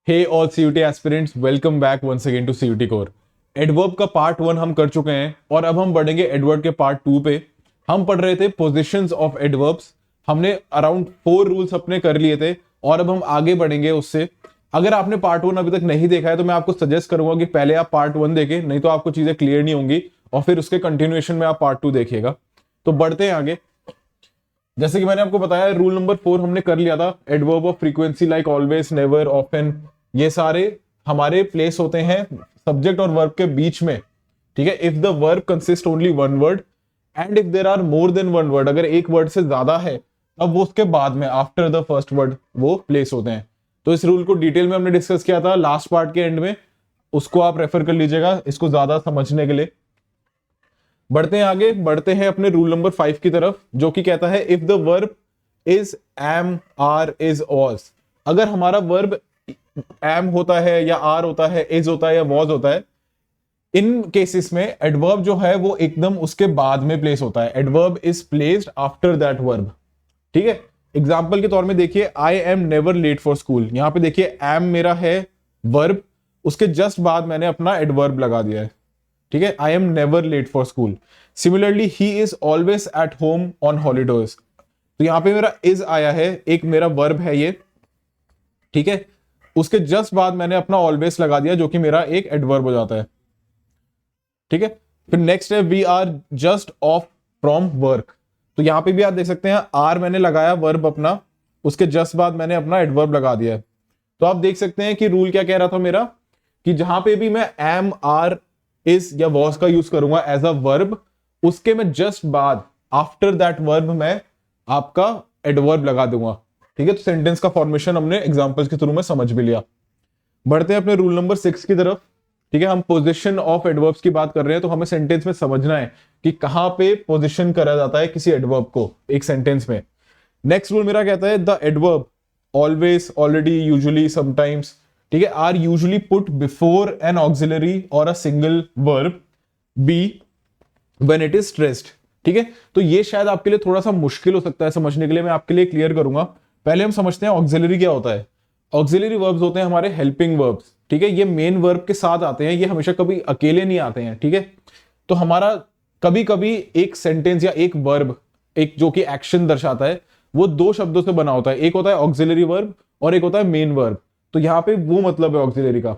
Hey all CUT aspirants, welcome back once again to CUT Core. Adverb का part 1 हम कर चुके हैं और अब हम बढ़ेंगे एडवर्ब के पार्ट 2 पे। हम पढ़ रहे थे पोजीशंस ऑफ एडवर्ब्स। हमने अराउंड 4 रूल्स अपने कर लिए थे और अब हम आगे बढ़ेंगे उससे। अगर आपने पार्ट 1 अभी तक नहीं देखा है तो मैं आपको सजेस्ट करूंगा कि पहले आप पार्ट 1 देखें, नहीं तो आपको चीजें क्लियर नहीं होंगी और फिर उसके कंटिन्यूएशन में आप पार्ट 2 देखिएगा। तो बढ़ते हैं आगे। जैसे कि मैंने आपको बताया, रूल नंबर 4 हमने कर लिया था। Adverb of frequency like always, never, often, ये सारे हमारे प्लेस होते हैं सब्जेक्ट और वर्ब के बीच में। ठीक है, if the verb consist only one word and if there are more than one word, अगर एक वर्ड से ज्यादा है तब वो उसके बाद में आफ्टर द फर्स्ट वर्ड वो प्लेस होते हैं। तो इस रूल को डिटेल में हमने डिस्कस किया था लास्ट पार्ट के एंड में, उसको आप रेफर कर लीजिएगा इसको ज्यादा समझने के लिए। बढ़ते हैं आगे, बढ़ते हैं अपने रूल नंबर 5 की तरफ, जो कि कहता है if the verb is am, are, is, was. अगर हमारा वर्ब एम होता है या आर होता है, इज होता है या वॉज होता है, इन केसेस में एडवर्ब जो है वो एकदम उसके बाद में प्लेस होता है। Adverb is placed after that verb. ठीक है, एग्जाम्पल के तौर में देखिए, I am never late for school. यहां पे देखिए एम मेरा है वर्ब, उसके जस्ट बाद मैंने अपना एडवर्ब लगा दिया है। ठीक है, I am never late for school. Similarly he is always at home on holidays. तो यहां पे मेरा इज आया है, एक मेरा वर्ब है ये। ठीक है, उसके जस्ट बाद मैंने अपना ऑलवेज लगा दिया जो कि मेरा एक एडवर्ब हो जाता है। ठीक है, फिर नेक्स्ट है we are just off from work. तो यहां पे भी आप देख सकते हैं आर मैंने लगाया वर्ब अपना, उसके जस्ट बाद मैंने अपना एडवर्ब लगा दिया है। तो आप देख सकते हैं कि रूल क्या कह रहा था मेरा, कि जहां पे भी मैं एम, आर, इज या वॉज का यूज करूंगा एज अ वर्ब, उसके मैं जस्ट बाद आफ्टर दैट वर्ब मैं आपका एडवर्ब लगा दूंगा। ठीक है, तो सेंटेंस का फॉर्मेशन हमने एग्जांपल्स के थ्रू में समझ भी लिया। बढ़ते हैं अपने रूल नंबर 6 की तरफ। ठीक है, हम पोजीशन ऑफ एडवर्ब्स की बात कर रहे हैं, तो हमें सेंटेंस में समझना है कि कहां पे पोजीशन करा जाता है किसी एडवर्ब को एक सेंटेंस में। नेक्स्ट रूल मेरा कहता है the adverb always, already, usually, sometimes, ठीक है, are usually put before an auxiliary और a single verb be when it is stressed. ठीक है, तो ये शायद आपके लिए थोड़ा सा मुश्किल हो सकता है समझने के लिए, मैं आपके लिए क्लियर करूंगा। पहले हम समझते हैं ऑक्सिलरी क्या होता है। ऑक्सिलरी वर्ब्स होते हैं हमारे हेल्पिंग वर्ब्स। ठीक है, ये मेन वर्ब के साथ आते हैं, ये हमेशा कभी अकेले नहीं आते हैं। ठीक है, तो हमारा कभी कभी एक सेंटेंस या एक वर्ब, एक जो कि एक्शन दर्शाता है, वो दो शब्दों से बना होता है। एक होता है ऑक्सिलरी वर्ब और एक होता है मेन वर्ब। तो यहां पे वो मतलब है ऑक्सिलरी का।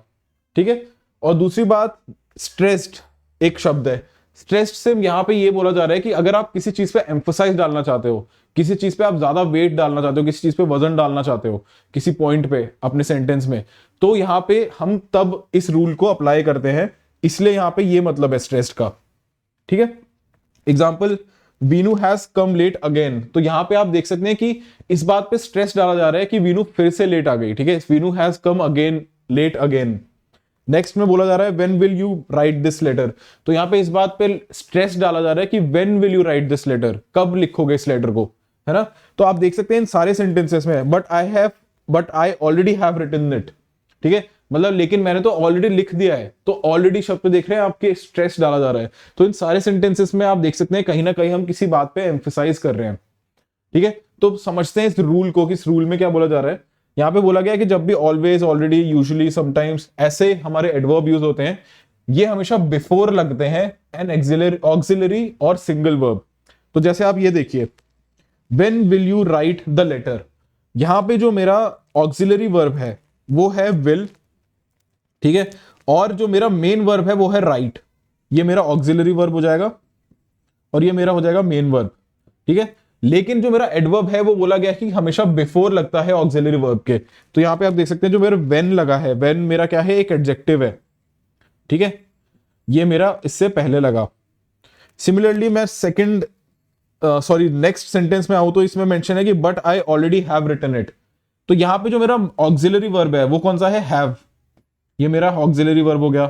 ठीक है, और दूसरी बात, स्ट्रेस्ड एक शब्द है। स्ट्रेस्ड से यहां पे ये बोला जा रहा है कि अगर आप किसी चीज पे एम्फोसाइज डालना चाहते हो, किसी चीज पे आप ज्यादा वेट डालना चाहते हो, किसी चीज पे वजन डालना चाहते हो किसी पॉइंट पे अपने सेंटेंस में, तो यहां पे हम तब इस रूल को अप्लाई करते हैं। इसलिए यहां पे ये मतलब है स्ट्रेस्ड का। ठीक है, example, Vinu has come late again. तो यहां पे आप देख सकते हैं कि इस बात पे स्ट्रेस डाला जा रहा है कि वीनू फिर से लेट आ गई। ठीक है, Vinu has come again late again. Next में बोला जा रहा है when will you write this letter. तो यहां पे इस बात पे स्ट्रेस डाला जा रहा है कि when will you write this letter, कब लिखोगे इस लेटर को, है ना। तो आप देख सकते हैं इन सारे सेंटेंसेस में but I already have written it. ठीक है, मतलब लेकिन मैंने तो ऑलरेडी लिख दिया है, तो ऑलरेडी शब्द देख रहे हैं आपके, स्ट्रेस डाला जा रहा है। तो इन सारे सेंटेंसेस में आप देख सकते हैं कहीं ना कहीं हम किसी बात पे एम्फसाइज कर रहे हैं। ठीक है, तो समझते हैं इस रूल को कि इस रूल में क्या बोला जा रहा है। यहां पे बोला गया कि जब भी ऑलवेज, ऑलरेडी, यूजुअली, समटाइम्स ऐसे हमारे एडवर्ब यूज होते हैं, ये हमेशा बिफोर लगते हैं एन ऑक्सिलरी और सिंगल वर्ब। तो जैसे आप ये देखिए, when will you write the letter, यहां पे जो मेरा ऑक्सिलरी वर्ब है वो है विल। ठीक है, और जो मेरा मेन वर्ब है वो है राइट। ये मेरा ऑक्सिलरी वर्ब हो जाएगा और ये मेरा हो जाएगा मेन वर्ब। ठीक है, लेकिन जो मेरा एडवर्ब है वो बोला गया कि हमेशा बिफोर लगता है ऑक्सिलरी वर्ब के। तो यहां पे आप देख सकते हैं जो मेरा वेन लगा है, वेन मेरा क्या है, एक एडजेक्टिव है। ठीक है, ये मेरा इससे पहले लगा। सिमिलरली मैं नेक्स्ट सेंटेंस में आऊं तो इसमें मेंशन है कि but I already have written it. तो यहां पे जो मेरा ऑक्सिलरी वर्ब है वो कौन सा है, हैव। ये मेरा ऑक्सिलरी वर्ब हो गया।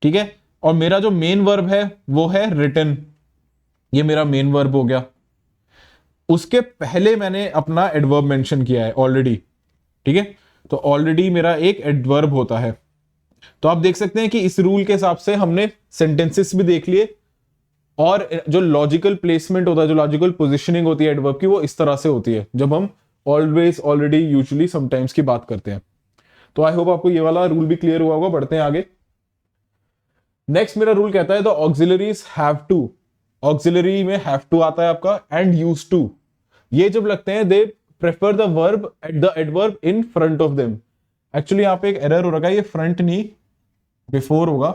ठीक है, और मेरा जो मेन वर्ब है वो है रिटन। ये मेरा मेन वर्ब हो गया। उसके पहले मैंने अपना एडवर्ब मेंशन किया है ऑलरेडी। ठीक है, तो ऑलरेडी मेरा एक एडवर्ब होता है। तो आप देख सकते हैं कि इस रूल के हिसाब से हमने सेंटेंसेस भी देख लिए और जो लॉजिकल प्लेसमेंट होता है, जो लॉजिकल पोजीशनिंग होती है एडवर्ब की, वो इस तरह से होती है जब हम ऑलवेज, ऑलरेडी, यूजुअली, समटाइम्स की बात करते हैं। तो आई होप आपको ये वाला रूल भी क्लियर हुआ होगा। बढ़ते हैं आगे। नेक्स्ट मेरा रूल कहता है the auxiliaries have to. Auxiliary में हैव टू आता है आपका, एंड यूज टू, ये जब लगते हैं they prefer the verb at the adverb in front of them. Actually यहाँ पे एक एरर हो रखा है, ये फ्रंट नहीं बिफोर होगा,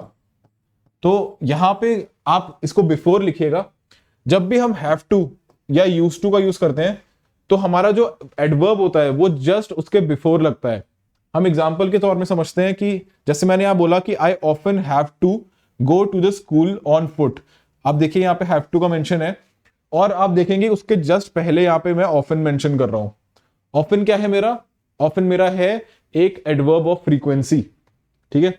तो यहां पे आप इसको बिफोर लिखिएगा। जब भी हम हैव टू या यूज टू का यूज करते हैं तो हमारा जो एडवर्ब होता है वो जस्ट उसके बिफोर लगता है। हम एग्जांपल के तौर में समझते हैं कि जैसे मैंने यहां बोला कि I often have to go to the school on foot. आप देखिए यहाँ पे हैव टू का मेंशन है, और आप देखेंगे उसके जस्ट पहले यहाँ पे मैं ऑफन मेंशन कर रहा हूं। ऑफन क्या है मेरा? ऑफन मेरा है एक एडवर्ब ऑफ फ्रीक्वेंसी, ठीक है।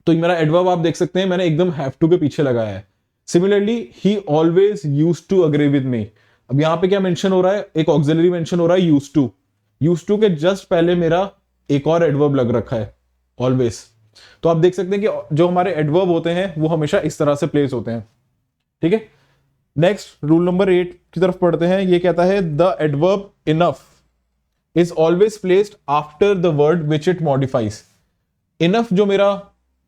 तो मेरा एडवर्ब आप देख सकते हैं मैंने एकदम हैव टू के पीछे लगाया है। Similarly he always used to agree with me. अब यहाँ पे क्या मेंशन हो रहा है? एक ऑक्सिलरी मेंशन हो रहा है यूज्ड टू। यूज्ड टू के जस्ट पहले मेरा एक और एडवर्ब लग रखा है ऑलवेज। तो आप देख सकते हैं कि जो हमारे एडवर्ब होते हैं वो हमेशा इस तरह से प्लेस होते हैं, ठीक है। नेक्स्ट रूल नंबर 8 की तरफ पढ़ते हैं। ये कहता है the adverb enough is always placed after the word which it modifies. Enough जो मेरा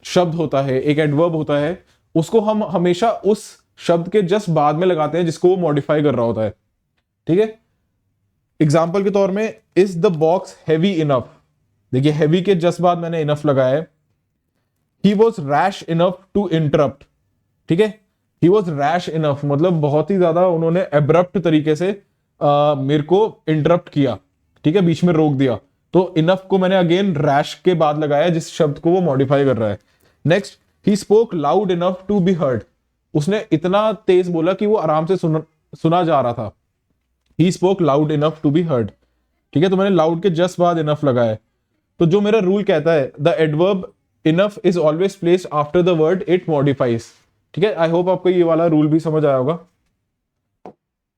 शब्द होता है, एक एडवर्ब होता है, उसको हम हमेशा उस शब्द के जस्ट बाद में लगाते हैं जिसको वो मॉडिफाई कर रहा होता है, ठीक है। एग्जाम्पल के तौर में is the box heavy enough. देखिए हैवी के जस्ट बाद मैंने इनफ लगाया है। He was rash enough to interrupt, ठीक है। ही वॉज रैश इनफ मतलब बहुत ही ज्यादा उन्होंने एब्रप्ट तरीके से मेरे को इंटरप्ट किया, ठीक है, बीच में रोक दिया। तो इनफ को मैंने अगेन रैश के बाद लगाया जिस शब्द को वो मॉडिफाई कर रहा है। Next he spoke loud enough to be heard. उसने इतना तेज बोला कि वो आराम से सुना जा रहा था। He spoke loud enough to be heard, ठीक है। तो मैंने लाउड के जस्ट बाद इनफ लगाया है। तो जो मेरा रूल कहता है the adverb enough is always placed after the word it modifies, ठीक है। आई होप आपको ये वाला रूल भी समझ आया होगा।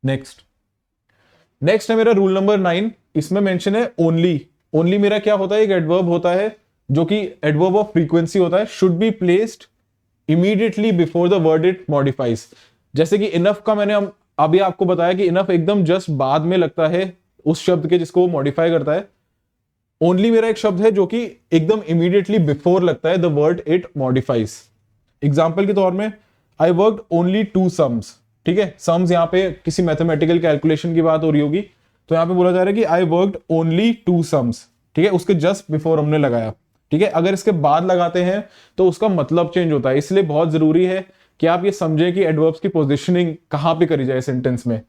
नेक्स्ट है मेरा रूल नंबर 9। इसमें मेंशन है ओनली। ओनली मेरा क्या होता है? एक एडवर्ब होता है जो कि एडवर्ब ऑफ फ्रीक्वेंसी होता है। Should be placed immediately before the word it modifies. जैसे कि इनफ का मैंने अभी आपको बताया कि इनफ एकदम जस्ट बाद में लगता है उस शब्द के जिसको वो मॉडिफाई करता है। ओनली मेरा एक शब्द है जो कि एकदम इमीडिएटली बिफोर लगता है the word it modifies. Example के तौर में आई वर्कड ओनली 2 सम्स, ठीक है। सम्स यहाँ पे किसी मैथमेटिकल कैलकुलेशन की बात हो रही होगी, तो यहाँ पे बोला जा रहा है कि आई वर्कड ओनली 2 सम्स, ठीक है। उसके जस्ट बिफोर हमने लगाया, ठीक है। अगर इसके बाद लगाते हैं तो उसका मतलब चेंज होता है, इसलिए बहुत जरूरी है कि आप ये समझें कि एडवर्ब्स की पोजीशनिंग कहां पे करी जाए सेंटेंस में।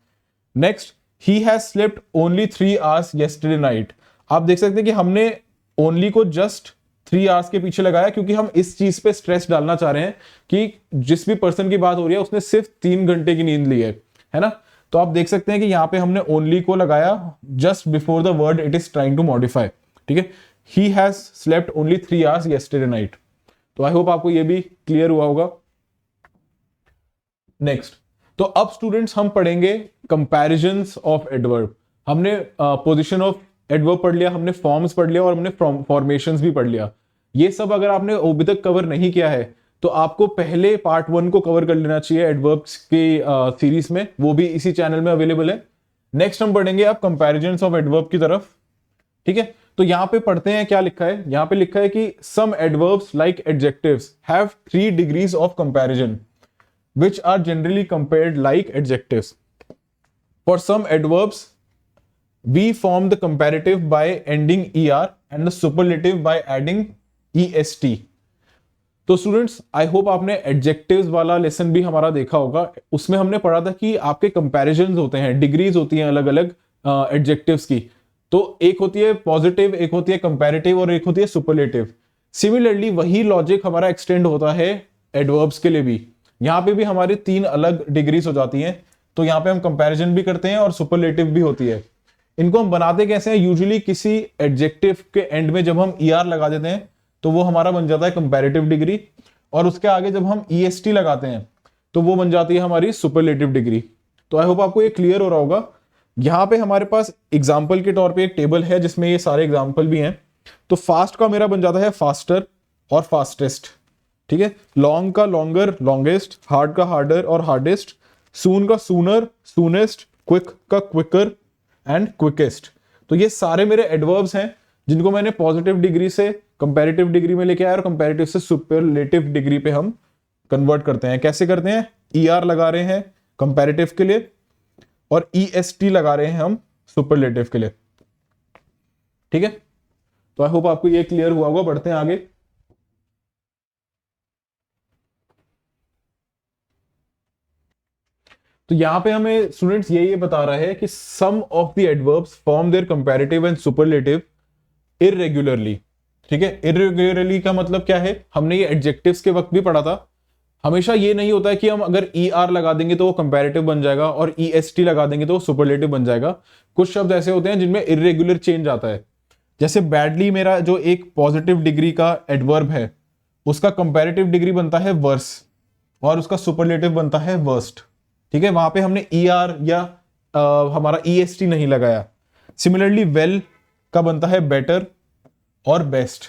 Next he has slept only 3 hours yesterday night. आप देख सकते हैं कि हमने ओनली को जस्ट 3 आवर्स के पीछे लगाया क्योंकि हम इस चीज पे स्ट्रेस डालना चाह रहे हैं कि जिस भी पर्सन की बात हो रही है उसने सिर्फ 3 घंटे की नींद ली है ना। तो आप देख सकते हैं कि यहाँ पे हमने ओनली को लगाया just before the word it is trying to modify, ठीक है। He has slept only 3 hours yesterday night. तो आई होप आपको ये भी क्लियर हुआ होगा। नेक्स्ट, तो अब स्टूडेंट्स हम पढ़ेंगे कंपैरिजंस ऑफ एडवर्ब। हमने पोजीशन ऑफ एडवर्ब पढ़ लिया, हमने फॉर्म्स पढ़ लिया और हमने फॉर्मेशंस भी पढ़ लिया। ये सब अगर आपने अभी तक कवर नहीं किया है तो आपको पहले पार्ट 1 को कवर कर लेना चाहिए एडवर्ब्स की सीरीज में, वो भी इसी चैनल में अवेलेबल है। नेक्स्ट हम पढ़ेंगे अब कंपैरिजंस ऑफ एडवर्ब की तरफ, ठीक है। तो यहां पे पढ़ते हैं क्या लिखा है। यहां पे लिखा है कि some adverbs like adjectives have 3 degrees of comparison which are generally compared like adjectives. For some adverbs, we form the comparative by ending er and the superlative by adding est. तो स्टूडेंट्स आई होप आपने adjectives वाला lesson भी हमारा देखा होगा। उसमें हमने पढ़ा था कि आपके कंपैरिजंस होते हैं, डिग्रीज होती हैं अलग अलग एडजेक्टिव्स की। तो एक होती है पॉजिटिव, एक होती है कंपैरेटिव और एक होती है सुपरलेटिव। सिमिलरली वही लॉजिक हमारा एक्सटेंड होता है एडवर्ब्स के लिए भी। यहाँ पे भी हमारी 3 अलग डिग्रीज हो जाती हैं। तो यहाँ पे हम कंपैरिजन भी करते हैं और सुपरलेटिव भी होती है। इनको हम बनाते कैसे हैं? यूजुअली किसी एडजेक्टिव के एंड में जब हम er लगा देते हैं तो वो हमारा बन जाता है कंपैरेटिव डिग्री, और उसके आगे जब हम est लगाते हैं तो वो बन जाती है हमारी सुपरलेटिव डिग्री। तो आई होप आपको ये क्लियर हो रहा होगा। यहाँ पे हमारे पास एग्जाम्पल के तौर पर एक टेबल है जिसमें ये सारे एग्जाम्पल भी हैं। तो फास्ट का मेरा बन जाता है फास्टर और फास्टेस्ट, ठीक है। लॉन्ग का लॉन्गर, लॉन्गेस्ट। हार्ड का हार्डर और हार्डेस्ट। सून का सूनर, सूनेस्ट। क्विक का क्विकर एंड क्विकेस्ट। तो ये सारे मेरे एडवर्ब्स हैं जिनको मैंने पॉजिटिव डिग्री से कंपैरेटिव डिग्री में लेके आया और कंपैरेटिव से सुपरलेटिव डिग्री पे हम कन्वर्ट करते हैं। कैसे करते हैं? ER लगा रहे हैं कंपैरेटिव के लिए और EST लगा रहे हैं हम सुपरलेटिव के लिए। ठीक है, तो आई होप आपको ये क्लियर हुआ होगा। बढ़ते हैं आगे। तो यहां पे हमें स्टूडेंट्स ये बता रहा है कि some of the adverbs form their comparative and superlative irregularly. ठीक है, इररेगुलरली का मतलब क्या है? हमने ये एडजेक्टिव्स के वक्त भी पढ़ा था। हमेशा ये नहीं होता है कि हम अगर ER लगा देंगे तो वो कंपैरेटिव बन जाएगा और EST लगा देंगे तो वो सुपरलेटिव बन जाएगा। कुछ शब्द ऐसे होते हैं जिनमें इररेगुलर चेंज आता है। जैसे बैडली मेरा जो एक पॉजिटिव डिग्री का एडवर्ब है, उसका कंपैरेटिव डिग्री बनता है वर्स और उसका सुपरलेटिव बनता है वर्स्ट। ठीक है, वहां पे हमने ER या हमारा EST नहीं लगाया। सिमिलरली वेल का बनता है बेटर और बेस्ट।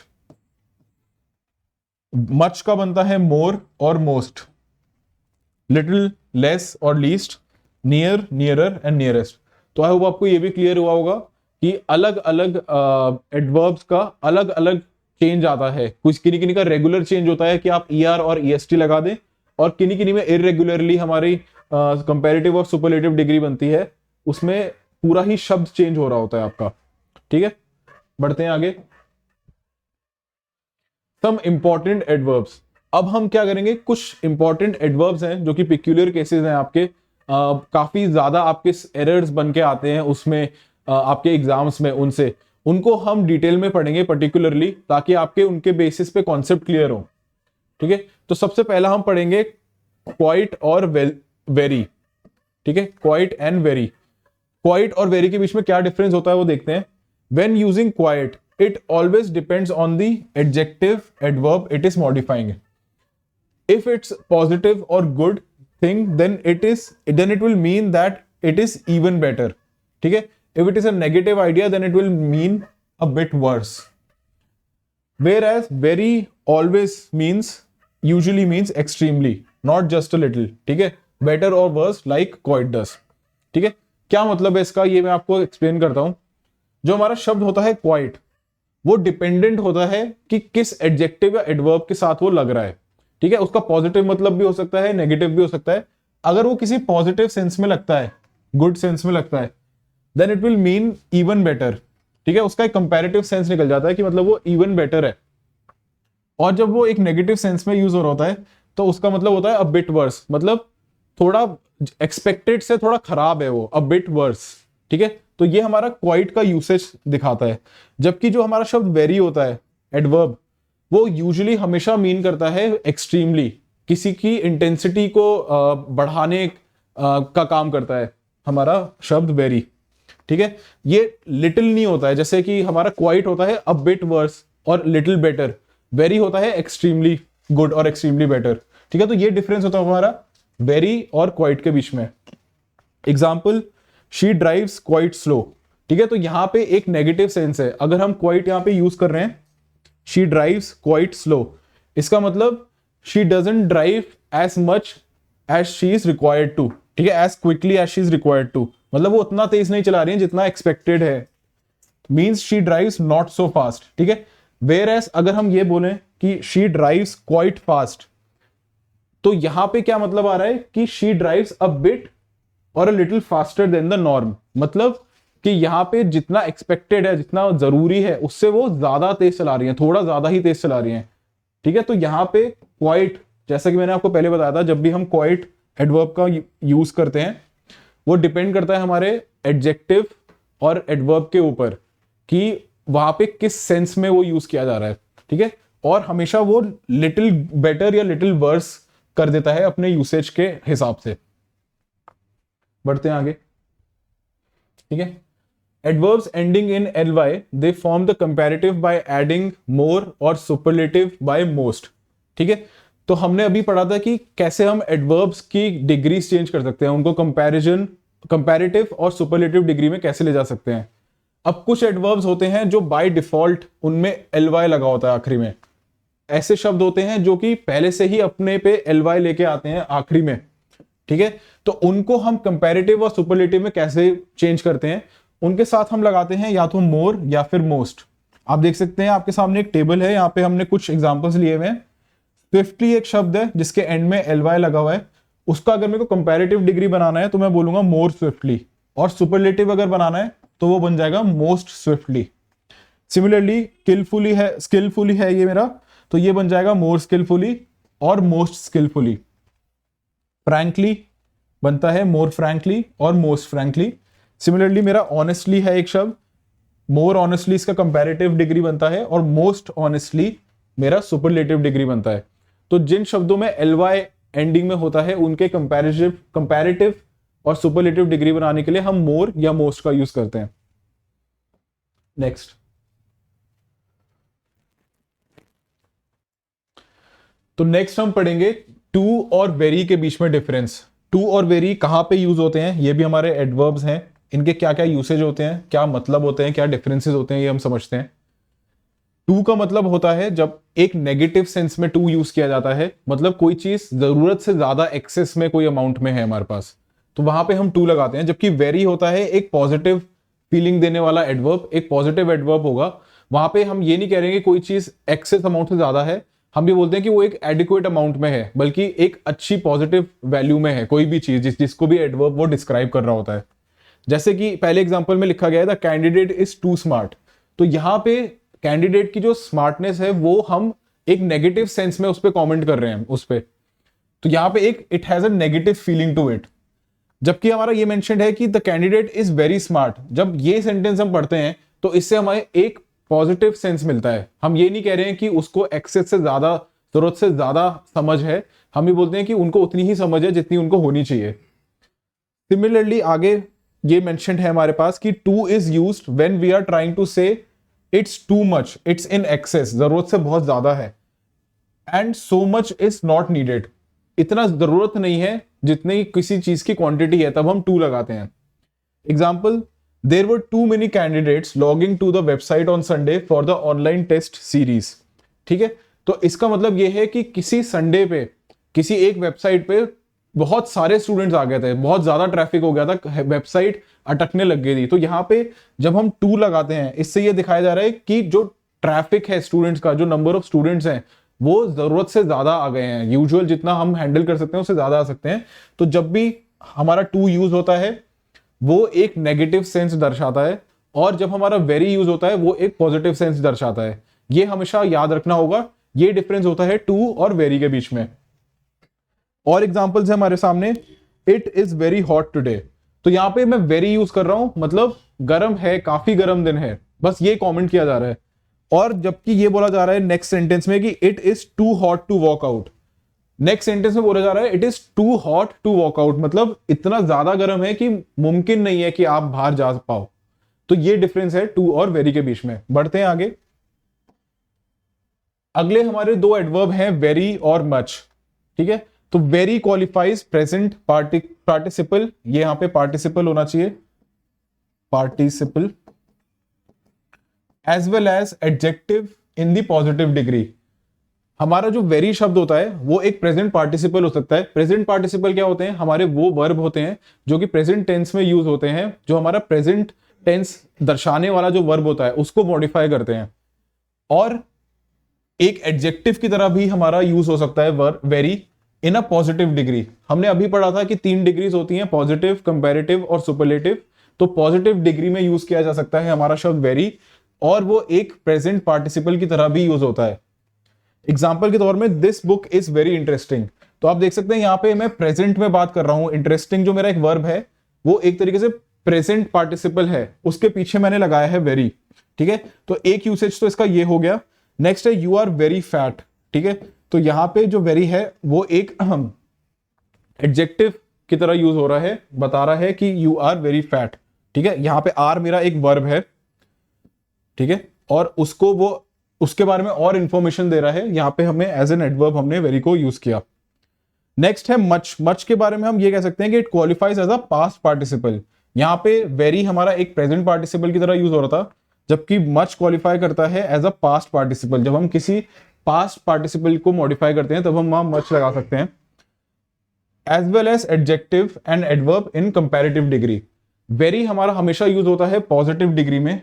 मच का बनता है मोर और मोस्ट। लिटिल, लेस और least. Near, nearer and nearest. तो आई होप आपको ये भी क्लियर हुआ होगा कि अलग अलग एडवर्ब्स का अलग अलग चेंज आता है। कुछ किन्हीं किन्हीं का रेगुलर चेंज होता है कि आप ER और EST लगा दें, और किन्हीं किन्हीं में इररेगुलरली हमारी कंपैरेटिव और सुपरलेटिव डिग्री बनती है, उसमें पूरा ही शब्द चेंज हो रहा होता है आपका। ठीक है, बढ़ते हैं आगे। Some important adverbs. अब हम क्या करेंगे, कुछ इंपॉर्टेंट एडवर्ब्स हैं जो कि पिक्यूलियर केसेस हैं आपके, काफी ज्यादा आपके एरर्स बन के आते हैं उसमें, आपके एग्जाम्स में, उनको हम डिटेल में पढ़ेंगे पर्टिकुलरली, ताकि आपके उनके बेसिस पे कॉन्सेप्ट क्लियर हो। ठीक है, तो सबसे पहला हम पढ़ेंगे क्वाइट और वेरी। ठीक है, क्वाइट एंड वेरी। क्वाइट और वेरी के बीच में क्या डिफरेंस होता है वो देखते हैं। When using quite, it always depends on the adjective adverb it is modifying. If it's positive or good thing, then it will mean that it is even better. ठीक है, if it is a negative idea, then it will mean a bit worse. Whereas very always usually means extremely, not just a little. ठीक है, better or worse like quite does. ठीक है, क्या मतलब है इसका, ये मैं आपको एक्सप्लेन करता हूं। जो हमारा शब्द होता है क्वाइट, वो डिपेंडेंट होता है कि किस एडजेक्टिव या एडवर्ब के साथ वो लग रहा है। ठीक है, उसका पॉजिटिव मतलब भी हो सकता है, नेगेटिव भी हो सकता है। अगर वो किसी पॉजिटिव सेंस में लगता है, गुड सेंस में लगता है, then it will mean even better. ठीक है, उसका एक कंपैरेटिव सेंस निकल जाता है कि मतलब वो इवन बेटर है। और जब वो एक नेगेटिव सेंस में यूज हो रहा होता है तो उसका मतलब होता है अ बिट वर्स, मतलब थोड़ा एक्सपेक्टेड से थोड़ा खराब है वो, अ बिट वर्स। ठीक है, तो ये हमारा क्वाइट का यूसेज दिखाता है। जबकि जो हमारा शब्द वेरी होता है एडवर्ब, वो यूजुअली हमेशा मीन करता है एक्सट्रीमली, किसी की इंटेंसिटी को बढ़ाने का काम करता है हमारा शब्द वेरी। ठीक है, ये लिटिल नहीं होता है, जैसे कि हमारा क्वाइट होता है अ बिट वर्स और लिटिल बेटर, वेरी होता है एक्सट्रीमली गुड और एक्सट्रीमली बेटर। ठीक है, तो ये डिफरेंस होता है हमारा वेरी और क्वाइट के बीच में। Example, she drives quite slow. ठीक है, तो यहां पे एक नेगेटिव सेंस है। अगर हम क्वाइट यहां पे यूज कर रहे हैं, शी ड्राइव्स क्वाइट स्लो, इसका मतलब she doesn't drive as much as she is required to. ठीक है, as quickly as she is required to, मतलब वो उतना तेज नहीं चला रही है जितना एक्सपेक्टेड है, means she drives not so fast. ठीक है, वेयर एज अगर हम ये बोलें कि शी ड्राइव्स क्वाइट फास्ट, तो यहां पे क्या मतलब आ रहा है कि शी ड्राइव्स अ बिट और a little faster than the norm, मतलब कि यहां पे जितना एक्सपेक्टेड है, जितना जरूरी है, उससे वो ज्यादा तेज चला रही है, थोड़ा ज्यादा ही तेज चला रही है। ठीक है, तो यहां पे क्वाइट, जैसा कि मैंने आपको पहले बताया था, जब भी हम क्वाइट एडवर्ब का यूज करते हैं, वो डिपेंड करता है हमारे एडजेक्टिव और एडवर्ब के ऊपर कि वहां पे किस सेंस में वो यूज किया जा रहा है। ठीक है, और हमेशा वो लिटिल बेटर या लिटिल वर्स कर देता है अपने यूसेज के हिसाब से। बढ़ते हैं आगे। ठीक है, adverbs ending in ly they form the comparative by adding more और सुपरलेटिव बाय मोस्ट। ठीक है, तो हमने अभी पढ़ा था कि कैसे हम एडवर्ब्स की डिग्रीज चेंज कर सकते हैं, उनको कंपैरेटिव और सुपरलेटिव डिग्री में कैसे ले जा सकते हैं। अब कुछ एडवर्ब्स होते हैं जो बाय डिफॉल्ट उनमें ly लगा होता है आखिरी में। ऐसे शब्द होते हैं जो कि पहले से ही अपने पे ly लेके आते हैं आखिरी में। ठीक है, तो उनको हम कंपैरेटिव और सुपरलेटिव में कैसे चेंज करते हैं, उनके साथ हम लगाते हैं या तो मोर या फिर मोस्ट। आप देख सकते हैं आपके सामने एक टेबल है, यहाँ पे हमने कुछ एग्जांपल्स लिए हुए हैं। स्विफ्टली एक शब्द है जिसके एंड में ly लगा हुआ है, उसका अगर मेरे को कंपैरेटिव डिग्री बनाना है तो मैं बोलूंगा मोर स्विफ्टली, और सुपरलेटिव अगर बनाना है तो वो बन जाएगा मोस्ट स्विफ्टली। सिमिलरली स्किलफुली है ये मेरा, तो ये बन जाएगा मोर स्किलफुली और मोस्ट स्किलफुली। फ्रैंकली बनता है मोर फ्रैंकली और मोस्ट फ्रैंकली। सिमिलरली मेरा ऑनेस्टली है एक शब्द, मोर ऑनेस्टली इसका कंपैरेटिव डिग्री बनता है और मोस्ट ऑनेस्टली मेरा सुपरलेटिव डिग्री बनता है। तो जिन शब्दों में ly एंडिंग में होता है उनके कंपैरेटिव और सुपरलेटिव डिग्री बनाने के लिए हम मोर या मोस्ट का यूज करते हैं। नेक्स्ट, तो नेक्स्ट हम पढ़ेंगे टू और वेरी के बीच में डिफरेंस। टू और वेरी कहां पे यूज होते हैं, ये भी हमारे एडवर्ब्स हैं, इनके क्या क्या यूसेज होते हैं, क्या मतलब होते हैं, क्या डिफरेंसेस होते हैं, ये हम समझते हैं। टू का मतलब होता है जब एक नेगेटिव सेंस में टू यूज किया जाता है, मतलब कोई चीज जरूरत से ज्यादा एक्सेस में कोई अमाउंट में है हमारे पास, तो वहां पे हम टू लगाते हैं। जबकि वेरी होता है एक पॉजिटिव फीलिंग देने वाला एडवर्ब, एक पॉजिटिव एडवर्ब होगा, वहां पे हम ये नहीं कह रहे कि कोई चीज एक्सेस अमाउंट से ज्यादा है, हम भी बोलते हैं कि वो एक एडिक्वेट अमाउंट में है, बल्कि एक अच्छी पॉजिटिव वैल्यू में है कोई भी चीज जिसको भी एडवर्ब वो डिस्क्राइब कर रहा होता है। जैसे कि पहले एग्जांपल में लिखा गया है the candidate is too smart, तो यहां पे कैंडिडेट की जो स्मार्टनेस है वो हम एक नेगेटिव सेंस में उस पर कॉमेंट कर रहे हैं उस पर, तो यहां पे एक it has a negative feeling to it. जबकि हमारा ये मेंशन है कि the candidate is very smart, जब ये सेंटेंस हम पढ़ते हैं तो इससे हमें एक पॉजिटिव सेंस मिलता है। हम ये नहीं कह रहे हैं कि उसको एक्सेस से ज्यादा, जरूरत से ज्यादा समझ है, हम ये बोलते हैं कि उनको उतनी ही समझ है जितनी उनको होनी चाहिए। सिमिलरली आगे ये मेंशन है हमारे पास कि too is used when we are trying to say it's too much, it's in excess, जरूरत से बहुत ज्यादा है, and so much is not needed, इतना जरूरत नहीं है जितनी किसी चीज की क्वांटिटी है, तब हम टू लगाते हैं। Example, there were too many candidates logging to the website on Sunday for the online test series. ठीक है, तो इसका मतलब यह है कि किसी संडे पे किसी एक वेबसाइट पे बहुत सारे स्टूडेंट्स आ गए थे, बहुत ज्यादा ट्रैफिक हो गया था, वेबसाइट अटकने लग गई थी। तो यहाँ पे जब हम टू लगाते हैं, इससे ये दिखाया जा रहा है कि जो ट्रैफिक है स्टूडेंट्स का, जो नंबर ऑफ स्टूडेंट्स हैं वो जरूरत से ज्यादा आ गए हैं, यूजुअल जितना हम हैंडल कर सकते हैं उससे ज्यादा आ सकते हैं। तो जब भी हमारा टू यूज होता है वो एक नेगेटिव सेंस दर्शाता है, और जब हमारा वेरी यूज होता है वो एक पॉजिटिव सेंस दर्शाता है। ये हमेशा याद रखना होगा, ये डिफरेंस होता है टू और वेरी के बीच में। और एग्जांपल्स है हमारे सामने, it is very hot today, तो यहां पे मैं वेरी यूज कर रहा हूं, मतलब गर्म है, काफी गर्म दिन है, बस ये कमेंट किया जा रहा है। और जबकि ये बोला जा रहा है नेक्स्ट सेंटेंस में कि it is too hot to walk out, next sentence में बोला जा रहा है it is too hot to walk out, मतलब इतना ज्यादा गर्म है कि मुमकिन नहीं है कि आप बाहर जा पाओ। तो ये डिफरेंस है टू और वेरी के बीच में। बढ़ते हैं आगे। अगले हमारे दो एडवर्ब हैं वेरी और मच। ठीक है, तो वेरी क्वालिफाइज प्रेजेंट पार्टिसिपल, ये यहां पे पार्टिसिपल होना चाहिए, participle, as well as adjective in the positive degree. हमारा जो वेरी शब्द होता है वो एक प्रेजेंट पार्टिसिपल हो सकता है। प्रेजेंट पार्टिसिपल क्या होते हैं, हमारे वो वर्ब होते हैं जो कि प्रेजेंट टेंस में यूज होते हैं, जो हमारा प्रेजेंट टेंस दर्शाने वाला जो वर्ब होता है उसको मॉडिफाई करते हैं। और एक एडजेक्टिव की तरह भी हमारा यूज हो सकता है verb very in a positive degree. हमने अभी पढ़ा था कि 3 डिग्रीज होती हैं, पॉजिटिव, कंपैरेटिव और सुपरलेटिव। तो पॉजिटिव डिग्री में यूज किया जा सकता है हमारा शब्द वेरी, और वो एक प्रेजेंट पार्टिसिपल की तरह भी यूज होता है। एग्जाम्पल के तौर में this book is very interesting, तो आप देख सकते हैं यहाँ पे मैं प्रेजेंट में बात कर रहा हूं। इंटरेस्टिंग जो मेरा एक वर्ब है वो एक तरीके से प्रेजेंट पार्टिसिपल है, उसके पीछे मैंने लगाया है वेरी। ठीक है, तो एक यूसेज तो इसका ये हो गया। नेक्स्ट है यू आर वेरी फैट। ठीक है, तो यहां पे जो वेरी है वो एक एडजेक्टिव की तरह यूज हो रहा है, बता रहा है कि यू आर वेरी फैट। ठीक है, यहां पे आर मेरा एक वर्ब है। ठीक है, और उसको वो उसके बारे में और इंफॉर्मेशन दे रहा है, यहां पे हमें एज एन एडवर्ब हमने वेरी को यूज किया। नेक्स्ट है मच। मच के बारे में हम ये कह सकते हैं कि it qualifies as a past participle. यहां पे वेरी हमारा एक प्रेजेंट पार्टिसिपल की तरह यूज हो रहा था, जबकि मच क्वालिफाई करता है एज अ पास्ट पार्टिसिपल। जब हम किसी पास्ट पार्टिसिपल को मॉडिफाई करते हैं तब हम वहां मच लगा सकते हैं। As well as adjective and adverb in comparative degree. Very हमारा हमेशा यूज होता है पॉजिटिव डिग्री में,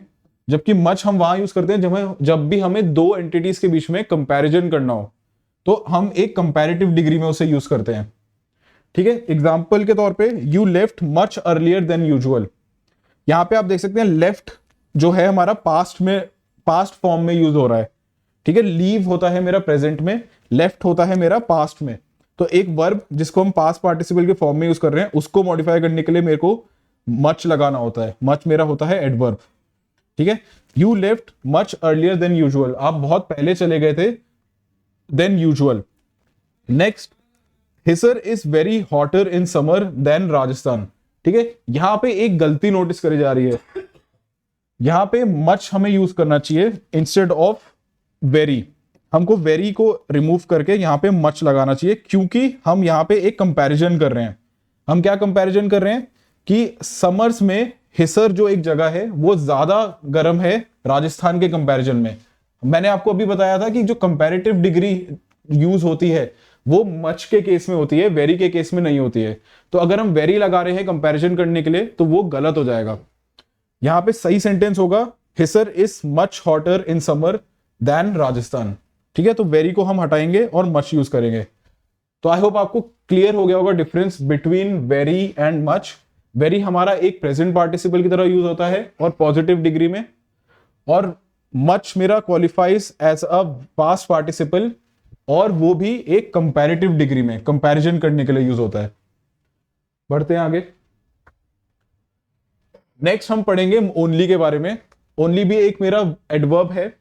जबकि मच हम वहां यूज करते हैं जब भी हमें दो एंटिटीज के बीच में कंपैरिजन करना हो, तो हम एक कंपैरेटिव डिग्री में उसे यूज करते हैं। ठीक है, एग्जाम्पल के तौर पे you left much earlier than usual. यहां पे आप देख सकते हैं लेफ्ट जो है हमारा पास्ट फॉर्म में यूज हो रहा है। ठीक है, लीव होता है मेरा प्रेजेंट में, लेफ्ट होता है मेरा पास्ट में। तो एक वर्ब जिसको हम पास्ट पार्टिसिपल के फॉर्म में यूज कर रहे हैं, उसको मॉडिफाई करने के लिए मेरे को मच लगाना होता है। मच मेरा होता है एडवर्ब। ठीक है, you left much earlier than usual, आप बहुत पहले चले गए थे than usual. Next, Hisar is very hotter in summer than Rajasthan. ठीक है, यहां पे एक गलती नोटिस करी जा रही है। यहां पे मच हमें यूज करना चाहिए इंस्टेड ऑफ वेरी। हमको वेरी को रिमूव करके यहां पे मच लगाना चाहिए, क्योंकि हम यहां पे एक कंपैरिजन कर रहे हैं। हम क्या कंपैरिजन कर रहे हैं कि समर्स में हिसर जो एक जगह है वो ज्यादा गर्म है राजस्थान के कंपैरिजन में। मैंने आपको अभी बताया था कि जो कंपैरेटिव डिग्री यूज होती है वो मच के केस में होती है, वेरी के केस में नहीं होती है। तो अगर हम वेरी लगा रहे हैं कंपैरिजन करने के लिए तो वो गलत हो जाएगा। यहां पे सही सेंटेंस होगा Hisar is much hotter in summer than Rajasthan. ठीक है, तो वेरी को हम हटाएंगे और मच यूज करेंगे। तो आई होप आपको क्लियर हो गया होगा difference between very and much. Very हमारा एक प्रेजेंट पार्टिसिपल की तरह यूज होता है और पॉजिटिव डिग्री में, और मच मेरा qualifies as a past participle और वो भी एक कंपैरेटिव डिग्री में, कंपैरिजन करने के लिए यूज होता है। बढ़ते हैं आगे। नेक्स्ट हम पढ़ेंगे ओनली के बारे में। ओनली भी एक मेरा एडवर्ब है।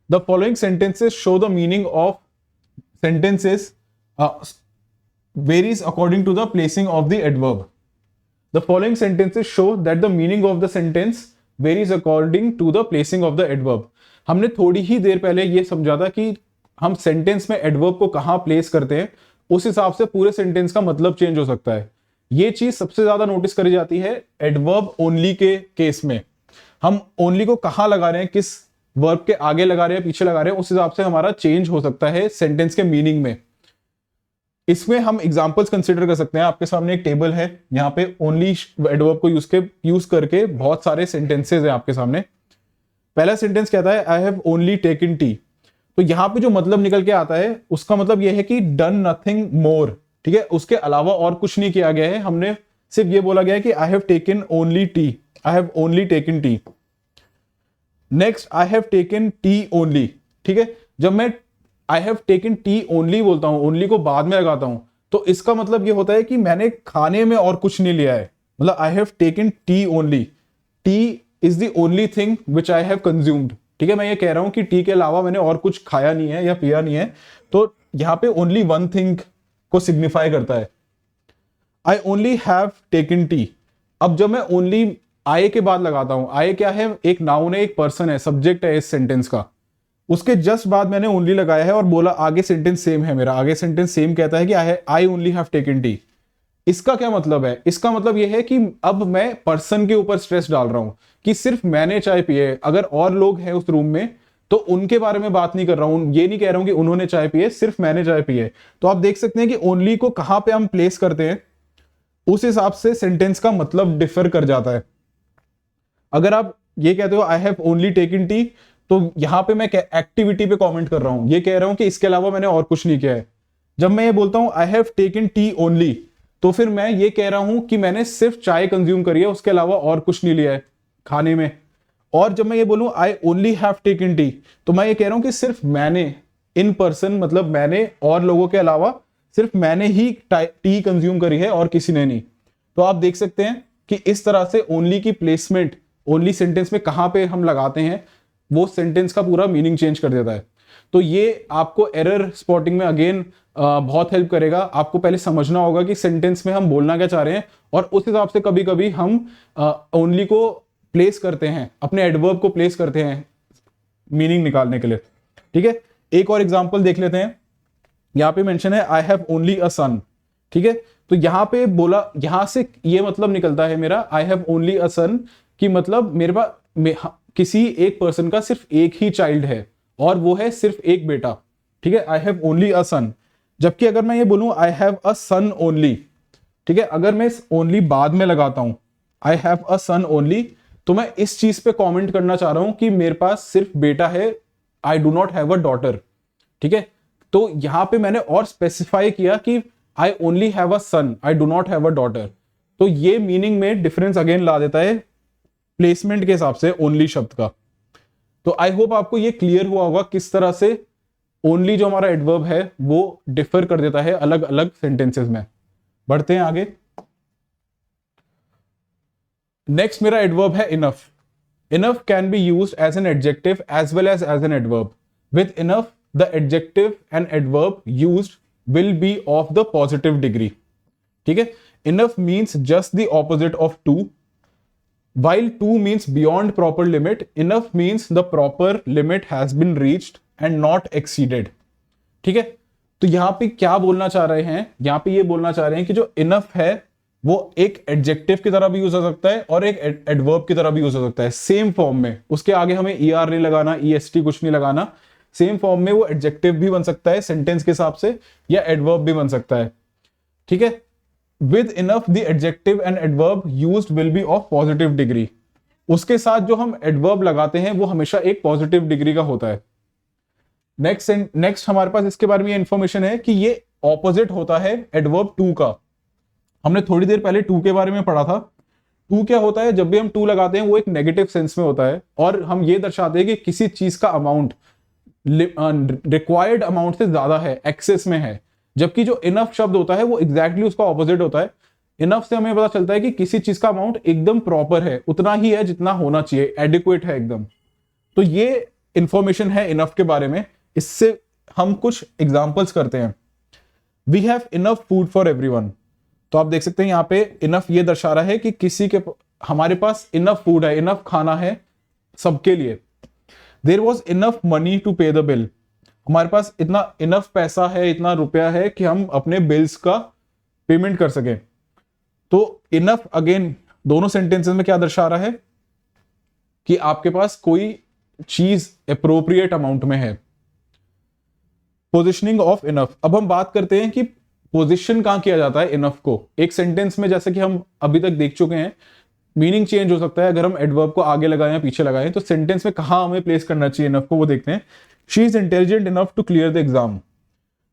The following sentences show the meaning of sentences varies according to the placing of the adverb. The following sentences show that the meaning of the sentence varies according to the placing of the adverb. हमने थोड़ी ही देर पहले यह समझा था कि हम sentence में adverb को कहां प्लेस करते हैं, उस हिसाब से पूरे सेंटेंस का मतलब चेंज हो सकता है। यह चीज सबसे ज्यादा नोटिस करी जाती है एडवर्ब ओनली के केस में। हम ओनली को कहां लगा रहे हैं, किस वर्ब के आगे लगा रहे हैं, पीछे लगा रहे हैं, उस हिसाब से हमारा चेंज हो सकता है सेंटेंस के मीनिंग में। इसमें हम एग्जांपल्स कंसीडर कर सकते हैं। आपके सामने एक टेबल है, यहाँ पे ओनली एडवर्ब को यूज करके बहुत सारे सेंटेंसेस हैं आपके सामने। पहला सेंटेंस कहता है I have only taken T. तो यहां पे जो मतलब निकल के आता है उसका मतलब यह है कि डन नथिंग मोर। ठीक है, उसके अलावा और कुछ नहीं किया गया है, हमने सिर्फ ये बोला गया है कि I have taken only T, I have only taken T. Next, I have taken T only. ठीक है, जब मैं I have taken T only बोलता हूं, ओनली को बाद में लगाता हूं, तो इसका मतलब ये होता है कि मैंने खाने में और कुछ नहीं लिया है। मतलब I have taken T only, T is the only thing which I have consumed. ठीक है, मैं ये कह रहा हूं कि टी के अलावा मैंने और कुछ खाया नहीं है या पिया नहीं है। तो यहां पे ओनली वन थिंग को सिग्निफाई करता है। आई ओनली हैव टेकन टी। अब जब मैं ओनली आई के बाद लगाता हूं, आई क्या है, एक नाउन है, एक पर्सन है, सब्जेक्ट है इस सेंटेंस का। उसके जस्ट बाद मैंने ओनली लगाया है और बोला आगे सेंटेंस सेम है मेरा, आगे सेंटेंस सेम कहता है कि I only have taken T. इसका क्या मतलब है? इसका मतलब यह है कि अब मैं पर्सन के ऊपर स्ट्रेस डाल रहा हूं कि सिर्फ मैंने चाय पी है। अगर और लोग हैं उस रूम में तो उनके बारे में बात नहीं कर रहा हूं, ये नहीं कह रहा हूं कि उन्होंने चाय पी है, सिर्फ मैंने चाय पी है। तो आप देख सकते हैं कि ओनली को कहां पे हम प्लेस करते हैं, उस हिसाब से सेंटेंस का मतलब डिफर कर जाता है। अगर आप ये कहते हो I have only taken T, तो यहां पे मैं एक्टिविटी पे कमेंट कर रहा हूं, ये कह रहा हूं कि इसके अलावा मैंने और कुछ नहीं किया है। जब मैं ये बोलता हूं I have taken T only, तो फिर मैं ये कह रहा हूं कि मैंने सिर्फ चाय कंज्यूम करी है, उसके अलावा और कुछ नहीं लिया है खाने में। और जब मैं ये बोलूं आई ओनली हैव टेकन टी, तो मैं ये कह रहा हूं कि सिर्फ मैंने, इन पर्सन मतलब मैंने और लोगों के अलावा सिर्फ मैंने ही टी कंज्यूम करी है और किसी ने नहीं। तो आप देख सकते हैं कि इस तरह से ओनली की प्लेसमेंट ओनली सेंटेंस में कहां पे हम लगाते हैं, वो सेंटेंस का पूरा मीनिंग चेंज कर देता है। तो ये आपको एरर स्पॉटिंग में अगेन बहुत हेल्प करेगा। आपको पहले समझना होगा कि सेंटेंस में हम बोलना क्या चाह रहे हैं, और उस हिसाब से कभी कभी हम ओनली को प्लेस करते हैं, अपने एडवर्ब को प्लेस करते हैं मीनिंग निकालने के लिए। ठीक है, एक और एग्जांपल देख लेते हैं। यहां पे मेंशन है आई हैव ओनली अ सन। ठीक है, तो यहां पे बोला, यहां से ये मतलब निकलता है मेरा आई हैव ओनली अ सन कि मतलब मेरे पास किसी एक पर्सन का सिर्फ एक ही चाइल्ड है और वो है सिर्फ एक बेटा। ठीक है, आई हैव ओनली अ सन। जबकि अगर मैं ये बोलूं I have a sun only, ठीक है, अगर मैं ओनली बाद में लगाता हूं I have a sun only, तो मैं इस चीज पे कमेंट करना चाह रहा हूं कि मेरे पास सिर्फ बेटा है, आई do not have a daughter. ठीक है, तो यहां पे मैंने और स्पेसिफाई किया कि I only have a son, I do not have a daughter. तो ये मीनिंग में डिफरेंस अगेन ला देता है प्लेसमेंट के हिसाब से ओनली शब्द का। तो आई होप आपको ये क्लियर हुआ होगा किस तरह से ओनली जो हमारा एडवर्ब है वो डिफर कर देता है अलग अलग सेंटेंसेस में। बढ़ते हैं आगे। नेक्स्ट मेरा एडवर्ब है enough. Enough can be used as an adjective as well as an adverb. With enough the adjective and adverb used will be of the positive degree. ठीक है, enough means just the opposite of too, while 2 means beyond proper limit, enough means the proper limit has been reached and not exceeded। ठीक है, तो यहां पे क्या बोलना चाह रहे हैं, यहां पे ये बोलना चाह रहे हैं कि जो इनफ है वो एक एडजेक्टिव की तरह भी यूज हो सकता है और एक एडवर्ब की तरह भी यूज हो सकता है, सेम फॉर्म में। उसके आगे हमें ER नहीं लगाना, EST कुछ नहीं लगाना, सेम फॉर्म में वो एडजेक्टिव भी बन सकता है सेंटेंस के हिसाब से, या एडवर्ब भी बन सकता है। ठीक है, with enough the adjective and adverb used will be of positive degree। उसके साथ जो हम एडवर्ब लगाते हैं वो हमेशा एक पॉजिटिव डिग्री का होता है। नेक्स्ट हमारे पास इसके बारे में ये इंफॉर्मेशन है कि ये ऑपोजिट होता है एडवर्ब टू का। हमने थोड़ी देर पहले टू के बारे में पढ़ा था। टू क्या होता है, जब भी हम टू लगाते हैं वो एक नेगेटिव सेंस में होता है और हम ये दर्शाते हैं कि किसी चीज का अमाउंट रिक्वायर्ड अमाउंट से ज्यादा है, एक्सेस में है। जबकि जो इनफ शब्द होता है वो एग्जैक्टली उसका ऑपोजिट होता है। इनफ से हमें पता चलता है कि किसी चीज का अमाउंट एकदम प्रॉपर है, उतना ही है जितना होना चाहिए, एडिक्वेट है एकदम। तो ये इंफॉर्मेशन है इनफ के बारे में। इससे हम कुछ एग्जांपल्स करते हैं। We have enough food for everyone. तो आप देख सकते हैं यहाँ पे इनफ ये दर्शा रहा है कि किसी के, हमारे पास इनफ फूड है, इनफ खाना है सबके लिए। There was enough money to pay the bill. हमारे पास इतना इनफ पैसा है, इतना रुपया है कि हम अपने बिल्स का पेमेंट कर सकें। तो इनफ अगेन दोनों सेंटेंसेस में क्या दर्शा रहा है कि आपके पास कोई चीज एप्रोप्रिएट अमाउंट में है। Positioning of enough. अब हम बात करते हैं कि पोजिशन कहां किया जाता है इनफ को एक सेंटेंस में। जैसे कि हम अभी तक देख चुके हैं, मीनिंग चेंज हो सकता है अगर हम एडवर्ब को आगे लगाएं या पीछे लगाएं। तो सेंटेंस में कहां हमें प्लेस करना चाहिए इनफ को, वो देखते हैं। She is intelligent enough to clear the exam.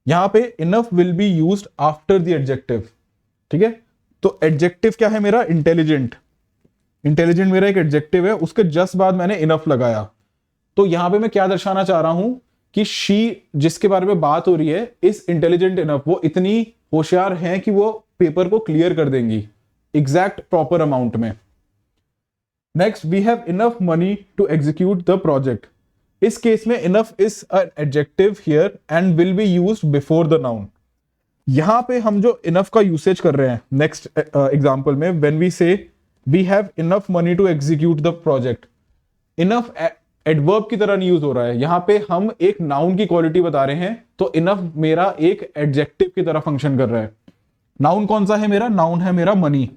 यहां पे enough will be used after the adjective. ठीक है, तो एडजेक्टिव क्या है मेरा, इंटेलिजेंट। इंटेलिजेंट मेरा एक एडजेक्टिव है, उसके जस्ट बाद मैंने इनफ लगाया। तो यहां पे मैं क्या दर्शाना चाह रहा हूं कि शी जिसके बारे में बात हो रही है इज इंटेलिजेंट इनफ, वो इतनी होशियार हैं कि वो पेपर को क्लियर कर देंगी एग्जैक्ट प्रॉपर अमाउंट में। Next, we have enough money to execute the project. इस केस में enough is an adjective here and will be used before the noun. यहां पे हम जो इनफ का यूसेज कर रहे हैं नेक्स्ट एग्जांपल में, when we say we have enough money to execute the project, enough adverb की तरह नहीं यूज हो रहा है। यहां पे हम एक नाउन की क्वालिटी बता रहे हैं, तो इनफ मेरा एक एडजेक्टिव की तरह फंक्शन कर रहा है। नाउन कौन सा है मेरा, नाउन है मेरा मनी।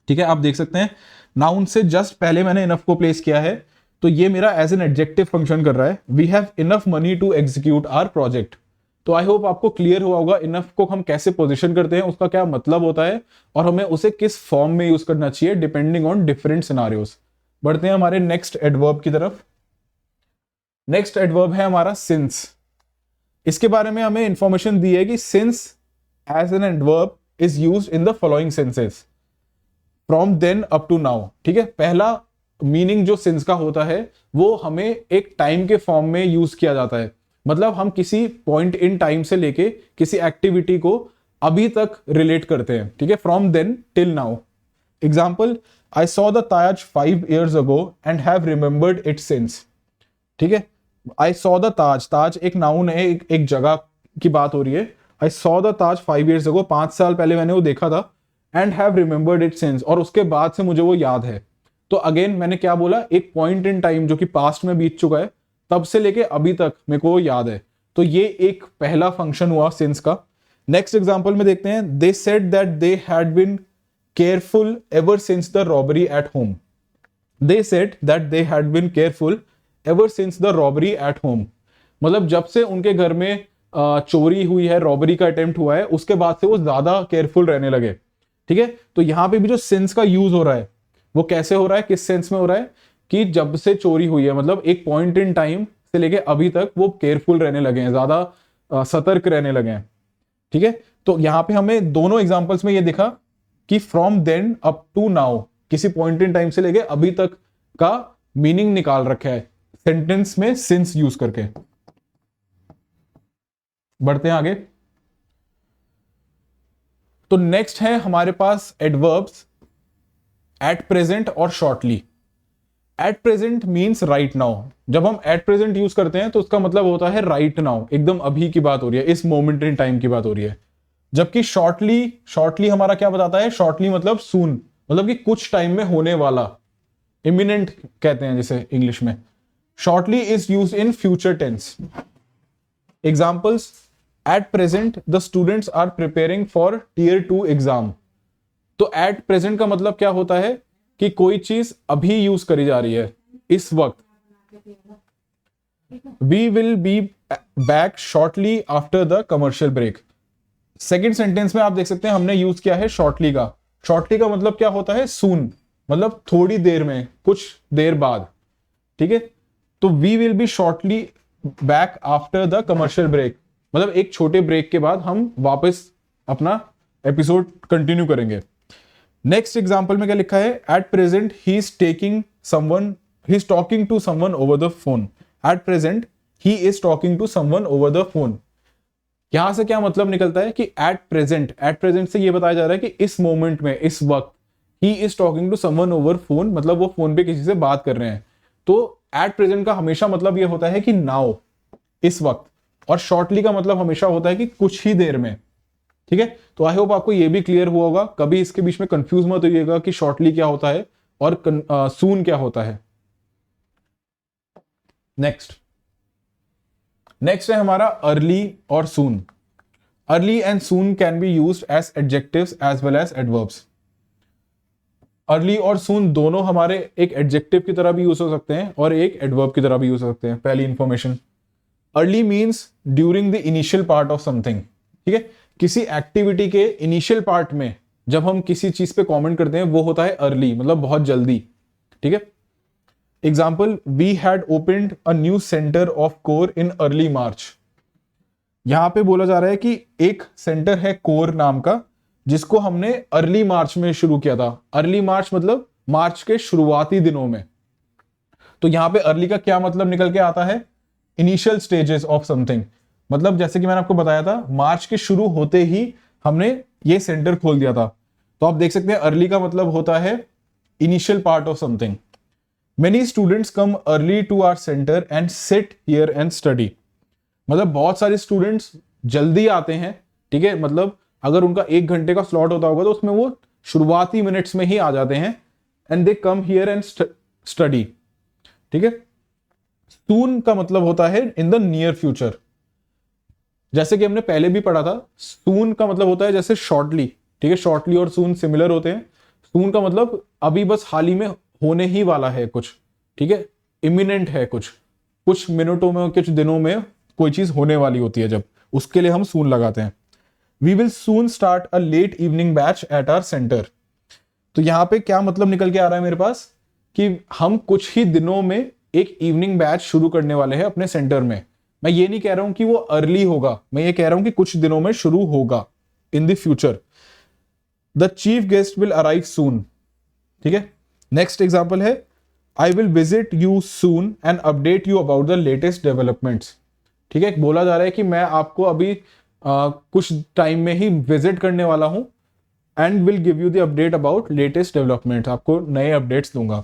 ठीक है, आप देख सकते हैं नाउन से जस्ट पहले मैंने इनफ को प्लेस किया है, तो ये मेरा एज एन एडजेक्टिव फंक्शन कर रहा है। We have enough money to execute our project. तो आई होप आपको क्लियर हुआ होगा इनफ को हम कैसे पोजीशन करते हैं, उसका क्या मतलब होता है और हमें उसे किस फॉर्म में यूज करना चाहिए डिपेंडिंग ऑन डिफरेंट सिनारियोज। बढ़ते हैं हमारे नेक्स्ट एडवर्ब की तरफ। नेक्स्ट एडवर्ब है हमारा सिंस। इसके बारे में हमें इंफॉर्मेशन दी है कि since as an adverb is used in the following senses from then up to now. ठीक है, पहला मीनिंग जो सिंस का होता है वो हमें एक टाइम के फॉर्म में यूज किया जाता है। मतलब हम किसी पॉइंट इन टाइम से लेके किसी एक्टिविटी को अभी तक रिलेट करते हैं। ठीक है, from then till now. Example, I saw the Taj 5 years ago and have remembered it since। ठीक है, आई सॉ द ताज, ताज एक नाउन है, एक जगह की बात हो रही है। आई saw the Taj 5 years ago, 5 साल पहले मैंने वो देखा था। And have remembered it since, और उसके बाद से मुझे वो याद है। तो अगेन मैंने क्या बोला, एक पॉइंट इन टाइम जो कि पास्ट में बीत चुका है, तब से लेके अभी तक मेरे को याद है। तो ये एक पहला फंक्शन हुआ सिंस का। नेक्स्ट एग्जांपल में देखते हैं, they said that they had been careful ever since the robbery at home. They said that they had been careful ever since the robbery at home. मतलब जब से उनके घर में चोरी हुई है, रॉबरी का अटेम्प्ट हुआ है, उसके बाद से वो ज्यादा केयरफुल रहने लगे। ठीक है, तो यहां पे भी जो सिंस का यूज हो रहा है वो कैसे हो रहा है, किस सेंस में हो रहा है कि जब से चोरी हुई है, मतलब एक पॉइंट इन टाइम से लेके अभी तक वो केयरफुल रहने लगे हैं, ज्यादा सतर्क रहने लगे हैं। ठीक है, तो यहां पे हमें दोनों एग्जांपल्स में ये दिखा कि from then up to now, किसी पॉइंट इन टाइम से लेके अभी तक का मीनिंग निकाल रखा है सेंटेंस में सिंस यूज करके। बढ़ते हैं आगे। तो नेक्स्ट है हमारे पास एडवर्ब्स एट प्रेजेंट और shortly. At present means right now. जब हम एट प्रेजेंट यूज करते हैं तो उसका मतलब होता है राइट नाउ, एकदम अभी की बात हो रही है, इस मोमेंट इन टाइम की बात हो रही है। जबकि शॉर्टली हमारा क्या बताता है, शॉर्टली मतलब सून, मतलब कि कुछ टाइम में होने वाला, इमिनेंट कहते हैं जिसे इंग्लिश में। Shortly is used in future tense. Examples, at present the students are preparing for tier 2 exam. तो एट प्रेजेंट का मतलब क्या होता है कि कोई चीज अभी यूज करी जा रही है, इस वक्त। We will be back shortly after the commercial break. Second sentence में आप देख सकते हैं हमने यूज किया है शॉर्टली का। शॉर्टली का मतलब क्या होता है, सून, मतलब थोड़ी देर में, कुछ देर बाद। ठीक है, तो we will be shortly back after the commercial break, मतलब एक छोटे ब्रेक के बाद हम वापस अपना एपिसोड कंटिन्यू करेंगे। नेक्स्ट एग्जांपल में क्या लिखा है, at present he is talking to someone over the phone. At present he is talking to someone over the phone. यहां से क्या मतलब निकलता है कि एट प्रेजेंट से ये बताया जा रहा है कि इस मोमेंट में, इस वक्त, he is talking to someone over phone, मतलब वो फोन पे किसी से बात कर रहे हैं। तो एट प्रेजेंट का हमेशा मतलब ये होता है कि नाउ, इस वक्त, और शॉर्टली का मतलब हमेशा होता है कि कुछ ही देर में। ठीक है, तो आई होप आपको ये भी क्लियर हुआ होगा। कभी इसके बीच में कंफ्यूज मत होइएगा कि शॉर्टली क्या होता है और सून क्या होता है। नेक्स्ट है हमारा अर्ली और soon. Early and soon can be used as adjectives as well as adverbs. Early और सून दोनों हमारे एक एडजेक्टिव की तरह भी यूज हो सकते हैं और एक एडवर्ब की तरह भी यूज हो सकते हैं। पहली information, early means during the initial part of something. ठीक है, किसी एक्टिविटी के इनिशियल पार्ट में जब हम किसी चीज पे कमेंट करते हैं वो होता है अर्ली, मतलब बहुत जल्दी। ठीक है, example, we had opened a new centre of core in early March. यहां पे बोला जा रहा है कि एक सेंटर है कोर नाम का, जिसको हमने अर्ली मार्च में शुरू किया था। अर्ली मार्च मतलब मार्च के शुरुआती दिनों में। तो यहां पे अर्ली का क्या मतलब निकल के आता है, इनिशियल स्टेजेस ऑफ समथिंग। मतलब जैसे कि मैंने आपको बताया था, मार्च के शुरू होते ही हमने ये सेंटर खोल दिया था। तो आप देख सकते हैं अर्ली का मतलब होता है initial part of something. Many students come early to our centre and sit here and study. मतलब बहुत सारे स्टूडेंट्स जल्दी आते हैं। ठीक है, मतलब अगर उनका 1 घंटे का स्लॉट होता होगा तो उसमें वो शुरुआती मिनट्स में ही आ जाते हैं, and they come here and study. ठीक है, सून का मतलब होता है इन द नियर फ्यूचर। जैसे कि हमने पहले भी पढ़ा था, सून का मतलब होता है जैसे शॉर्टली। ठीक है, शॉर्टली और सून सिमिलर होते हैं। सून का मतलब अभी बस हाल ही में होने ही वाला है कुछ। ठीक है, इमिनेंट है कुछ मिनटों में, कुछ दिनों में कोई चीज होने वाली होती है, जब उसके लिए हम सून लगाते हैं। We will soon start a late evening batch at our centre. तो यहां पे क्या मतलब निकल के आ रहा है मेरे पास कि हम कुछ ही दिनों में एक इवनिंग बैच शुरू करने वाले हैं अपने सेंटर में। मैं ये नहीं कह रहा हूं कि वो अर्ली होगा, मैं ये कह रहा हूं कि कुछ दिनों में शुरू होगा, in the future. The chief guest will arrive soon. ठीक है, नेक्स्ट एग्जांपल है, I will visit you soon and update you about the latest developments. ठीक है, बोला जा रहा है कि मैं आपको अभी कुछ टाइम में ही विजिट करने वाला हूं, and will give you the update about latest development, आपको नए अपडेट्स दूंगा।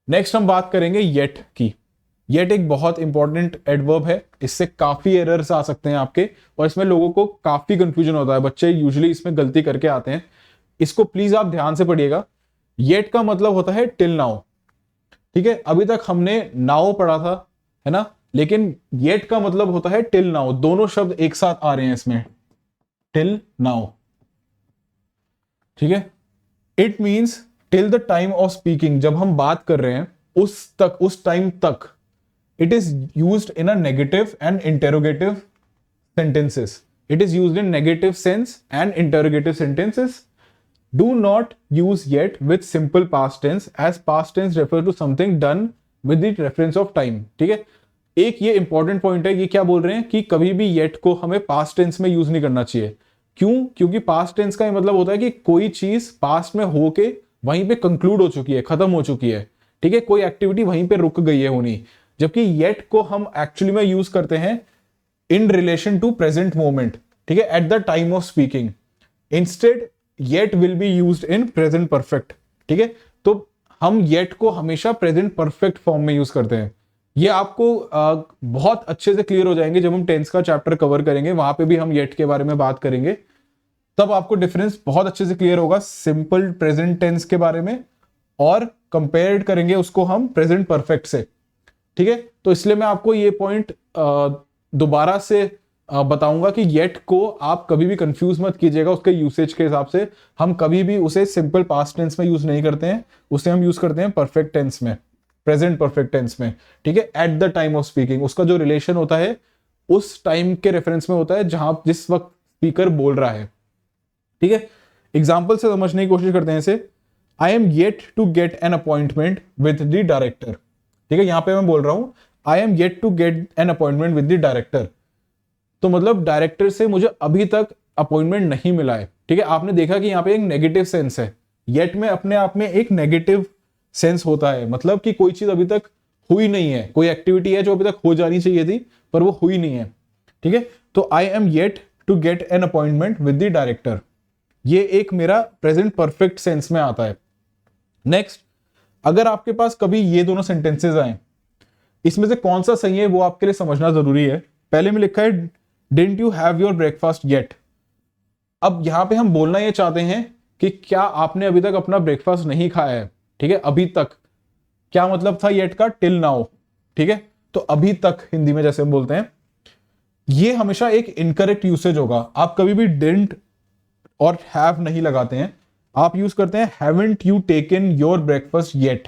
नेक्स्ट हम बात करेंगे येट की। येट एक बहुत इंपॉर्टेंट एडवर्ब है। इससे काफी एरर्स आ सकते हैं आपके, और इसमें लोगों को काफी कंफ्यूजन होता है। बच्चे यूजुअली इसमें गलती करके आते हैं। इसको प्लीज आप ध्यान से पढ़िएगा। येट का मतलब होता है टिल नाउ। ठीक है, अभी तक हमने नाउ पढ़ा था, है ना, लेकिन येट का मतलब होता है टिल नाउ। दोनों शब्द एक साथ आ रहे हैं इसमें, टिल नाउ। ठीक है, it means till the time of speaking. जब हम बात कर रहे हैं उस टाइम तक। It is used in a negative and interrogative sentences. It is used in negative sense and interrogative sentences. Do not use yet with simple past tense as past tense refer to something done with the reference of time. ठीक है, एक ये important point है, ये क्या बोल रहे हैं कि कभी भी येट को हमें पास्ट टेंस में यूज नहीं करना चाहिए। क्यों? क्योंकि पास्ट टेंस का मतलब होता है कि कोई चीज पास्ट में होके वहीं पे कंक्लूड हो चुकी है, खत्म हो चुकी है। ठीक है, कोई एक्टिविटी वहीं पे रुक गई है होनी। जबकि येट को हम एक्चुअली में यूज करते हैं in relation to present moment. ठीक है, at the time of speaking. Instead yet will be used in present perfect. ठीक है, तो हम येट को हमेशा प्रेजेंट परफेक्ट फॉर्म में यूज करते हैं। ये आपको बहुत अच्छे से क्लियर हो जाएंगे जब हम टेंस का चैप्टर कवर करेंगे, वहां पे भी हम येट के बारे में बात करेंगे, तब आपको डिफरेंस बहुत अच्छे से क्लियर होगा सिंपल प्रेजेंट टेंस के बारे में, और कंपेयर करेंगे उसको हम प्रेजेंट परफेक्ट से। ठीक है, तो इसलिए मैं आपको ये पॉइंट दोबारा से बताऊंगा कि येट को आप कभी भी कंफ्यूज मत कीजिएगा उसके यूसेज के हिसाब से। हम कभी भी उसे सिंपल पास्ट टेंस में यूज नहीं करते हैं, उसे हम यूज करते हैं परफेक्ट टेंस में, प्रेजेंट परफेक्ट टेंस में। ठीक है, at the time of speaking, उसका जो रिलेशन होता है उस टाइम के रेफरेंस में होता है जहां जिस वक्त स्पीकर बोल रहा है। ठीक है, एग्जाम्पल से समझने की कोशिश करते हैं इसे। I am yet to get an appointment with the director. ठीक है, यहां पे मैं बोल रहा हूं I am yet to get an appointment with the director, तो मतलब डायरेक्टर से मुझे अभी तक अपॉइंटमेंट नहीं मिला है। ठीक है, आपने देखा कि यहाँ पे एक नेगेटिव सेंस है। येट में अपने आप में एक नेगेटिव सेंस होता है, मतलब कि कोई चीज अभी तक हुई नहीं है, कोई एक्टिविटी है जो अभी तक हो जानी चाहिए थी पर वो हुई नहीं है। ठीक है, तो I am yet to get an appointment with the director, ये एक मेरा प्रेजेंट परफेक्ट सेंस में आता है। नेक्स्ट, अगर आपके पास कभी ये दोनों सेंटेंसेस आए, इसमें से कौन सा सही है वो आपके लिए समझना जरूरी है। पहले में लिखा है didn't you have your breakfast yet. अब यहां पे हम बोलना ये चाहते हैं कि क्या आपने अभी तक अपना ब्रेकफास्ट नहीं खाया है। ठीक है, अभी तक क्या मतलब था येट का? Till now. ठीक है, तो अभी तक हिंदी में जैसे हम बोलते हैं, ये हमेशा एक इनकरेक्ट यूसेज होगा। आप कभी भी डिडंट और हैव नहीं लगाते हैं, आप यूज करते हैं haven't you taken your breakfast yet.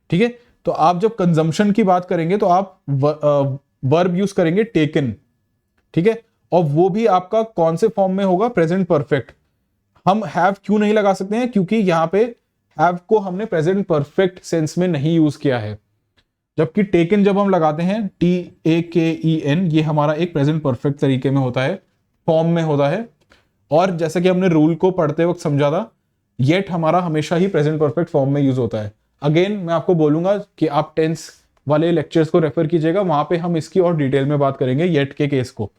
ठीक है, तो आप जब कंजम्पशन की बात करेंगे तो आप वर्ब यूज करेंगे टेकन। ठीक है, और वो भी आपका कौन से फॉर्म में होगा? Present perfect. हम हैव क्यों नहीं लगा सकते हैं? क्योंकि यहां पे हैव को हमने प्रेजेंट परफेक्ट सेंस में नहीं यूज किया है, जबकि टेकन जब हम लगाते हैं TAKEN, ये हमारा एक प्रेजेंट परफेक्ट तरीके में होता है, फॉर्म में होता है। और जैसा कि हमने रूल को पढ़ते वक्त समझा था, येट हमारा हमेशा ही प्रेजेंट परफेक्ट फॉर्म में यूज होता है। अगेन मैं आपको बोलूंगा कि आप टेंस वाले लेक्चर्स को रेफर कीजिएगा, वहां पे हम इसकी और डिटेल में बात करेंगे येट के केस को।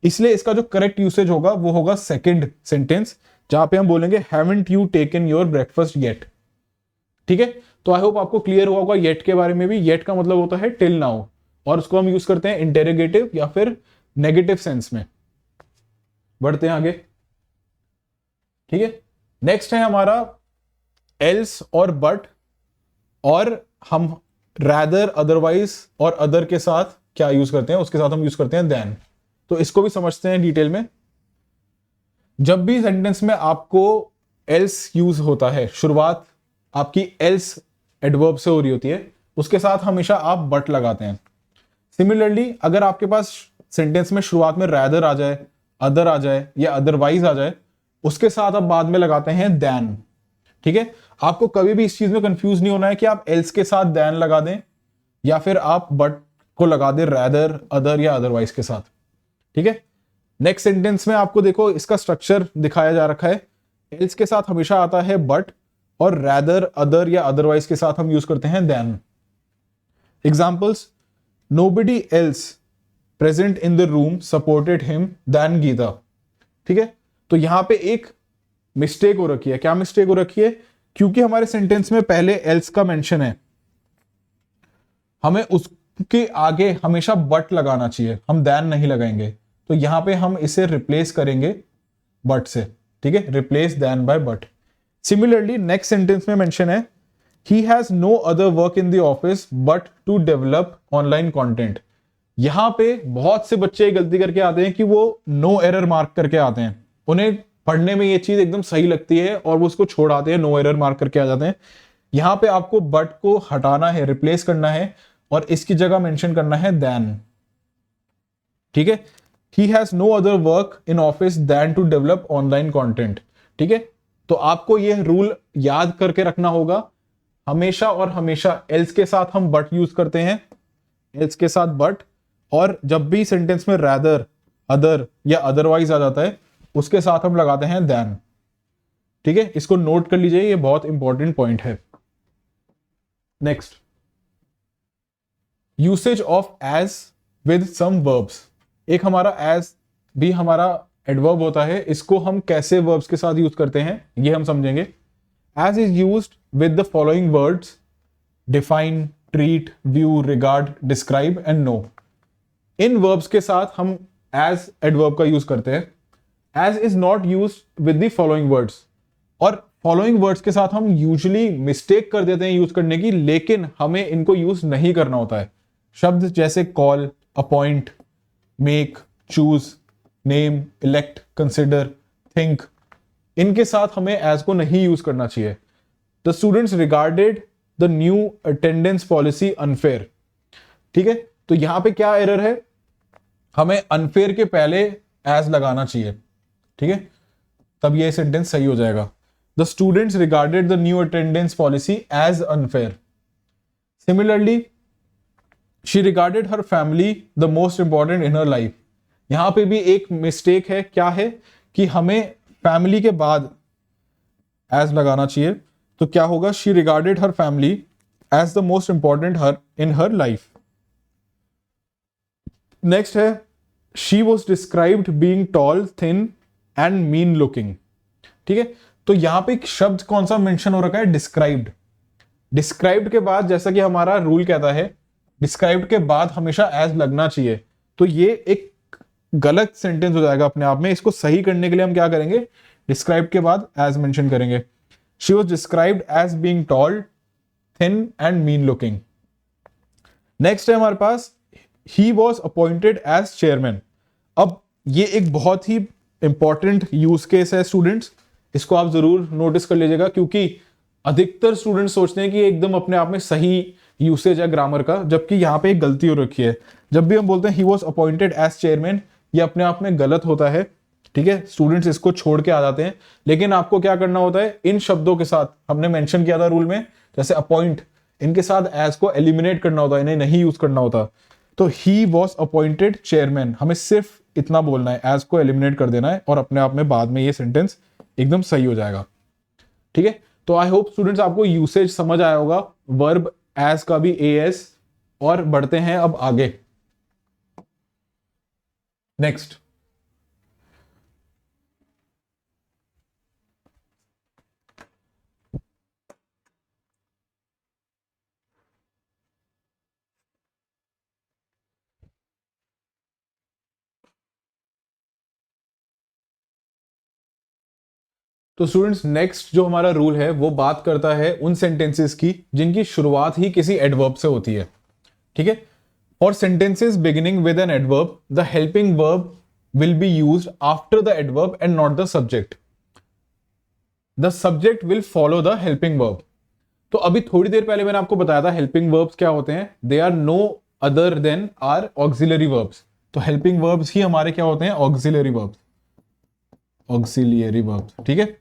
इसलिए इसका जो करेक्ट यूसेज होगा वो होगा सेकंड सेंटेंस, जहां पे हम बोलेंगे haven't you taken your breakfast yet. ठीक है, तो आई होप आपको क्लियर हुआ होगा येट के बारे में भी। येट का मतलब होता है टिल नाउ, और उसको हम यूज करते हैं इंटेरोगेटिव या फिर नेगेटिव सेंस में। बढ़ते हैं आगे। ठीक है, नेक्स्ट है हमारा एल्स और बट, और हम रैदर, अदरवाइज और अदर के साथ क्या यूज करते हैं? उसके साथ हम यूज करते हैं देन। तो इसको भी समझते हैं डिटेल में। जब भी सेंटेंस में आपको एल्स यूज होता है, शुरुआत आपकी एल्स एडवर्ब से हो रही होती है, उसके साथ हमेशा आप बट लगाते हैं। सिमिलरली अगर आपके पास सेंटेंस में शुरुआत में रैदर आ जाए, अदर आ जाए या अदरवाइज आ जाए, उसके साथ आप बाद में लगाते हैं देन। ठीक है, आपको कभी भी इस चीज में कंफ्यूज नहीं होना है कि आप एल्स के साथ देन लगा दें या फिर आप बट को लगा दें रैदर, अदर या अदरवाइज के साथ। ठीक है, नेक्स्ट सेंटेंस में आपको देखो इसका स्ट्रक्चर दिखाया जा रखा है। एल्स के साथ हमेशा आता है बट, और रैदर, अदर या अदरवाइज के साथ हम यूज करते हैं than. Examples, nobody else present in the room supported him than Geeta. ठीक है, तो यहां पे एक मिस्टेक हो रखी है। क्या मिस्टेक हो रखी है? क्योंकि हमारे सेंटेंस में पहले एल्स का मेंशन है, हमें उसके आगे हमेशा बट लगाना चाहिए, हम देन नहीं लगाएंगे। तो यहां पे हम इसे रिप्लेस करेंगे बट से। ठीक है, replace than by but. Similarly next sentence में मेंशन है he has no other work in the office but to develop online content. यहां पे बहुत से बच्चे गलती करके आते हैं कि वो नो एरर मार्क करके आते हैं, उन्हें पढ़ने में ये चीज एकदम सही लगती है और वो उसको छोड़ आते हैं, नो एरर मार्क करके आ जाते हैं। यहां पे आपको बट को हटाना है, रिप्लेस करना है, और इसकी जगह मेंशन करना है देन। ठीक है, he has no other work in office than to develop online content। ठीक है, तो आपको यह रूल याद करके रखना होगा, हमेशा और हमेशा एल्स के साथ हम बट यूज करते हैं, एल्स के साथ बट, और जब भी सेंटेंस में रादर, अदर या अदरवाइज आ जाता है उसके साथ हम लगाते हैं देन। ठीक है, इसको नोट कर लीजिए, ये बहुत इंपॉर्टेंट पॉइंट है। Next, usage of as with some verbs. एक हमारा एज भी हमारा एडवर्ब होता है, इसको हम कैसे वर्ब्स के साथ यूज करते हैं ये हम समझेंगे। As is used with the following words: define, treat, view, regard, describe and know. इन वर्ब्स के साथ हम एज एडवर्ब का यूज करते हैं। As is not used with the following words, और फॉलोइंग वर्ड्स के साथ हम यूजुअली मिस्टेक कर देते हैं यूज करने की, लेकिन हमें इनको यूज नहीं करना होता है। शब्द जैसे call, appoint, make, choose, name, elect, consider, think, इनके साथ हमें एज को नहीं यूज करना चाहिए। The students regarded the new attendance policy unfair. ठीक है, तो यहां पे क्या एरर है, हमें अनफेयर के पहले एज लगाना चाहिए। ठीक है, तब ये सेंटेंस सही हो जाएगा। The students regarded the new attendance policy as unfair. Similarly, she regarded her family the most important in her life. यहां पे भी एक मिस्टेक है, क्या है कि हमें फैमिली के बाद एज लगाना चाहिए। तो क्या होगा, she regarded her family as the most important her in her life. Next है, she was described being tall, thin and mean looking. ठीक है, तो यहां पे एक शब्द कौन सा मेंशन हो रखा है, डिस्क्राइब्ड। डिस्क्राइब्ड के बाद, जैसा कि हमारा रूल कहता है, डिस्क्राइब्ड के बाद हमेशा एज लगना चाहिए। तो ये एक गलत सेंटेंस हो जाएगा अपने आप में। इसको सही करने के लिए हम क्या करेंगे, डिस्क्राइब्ड के बाद एज मेंशन करेंगे। She was described as being tall, thin and mean looking. Next है हमारे पास, he was appointed as chairman. अब ये एक बहुत ही इंपॉर्टेंट यूज केस है स्टूडेंट्स, इसको आप जरूर नोटिस कर लीजिएगा, क्योंकि अधिकतर स्टूडेंट सोचते हैं कि एकदम अपने आप में सही यूसेज है ग्रामर का, जबकि यहां पे एक गलती हो रखी है। जब भी हम बोलते हैं he was appointed as chairman, ये अपने आप में गलत होता है। ठीक है, स्टूडेंट्स इसको छोड़ के आ जाते हैं, लेकिन आपको क्या करना होता है, इन शब्दों के साथ हमने मेंशन किया था रूल में, जैसे अपॉइंट, इनके साथ एज को एलिमिनेट करना होता है, इन्हें नहीं यूज करना होता। तो ही वॉज अपॉइंटेड चेयरमैन, हमें सिर्फ इतना बोलना है, एज को एलिमिनेट कर देना है, और अपने आप में बाद में ये सेंटेंस एकदम सही हो जाएगा। ठीक है, तो आई होप स्टूडेंट्स आपको यूसेज समझ आया होगा, वर्ब एज का भी एएस। और बढ़ते हैं अब आगे। नेक्स्ट, तो स्टूडेंट्स नेक्स्ट जो हमारा रूल है वो बात करता है उन सेंटेंसेस की जिनकी शुरुआत ही किसी एडवर्ब से होती है। ठीक है, for sentences beginning with an adverb the helping verb will be used after the adverb and not the subject. The subject will follow the helping verb. तो अभी थोड़ी देर पहले मैंने आपको बताया था हेल्पिंग वर्ब्स क्या होते हैं, they are no other than our auxiliary verbs. तो हेल्पिंग वर्ब्स ही हमारे क्या होते हैं, ऑक्सिलरी वर्ब्स, ऑक्सिलियरी वर्ब्स। ठीक है,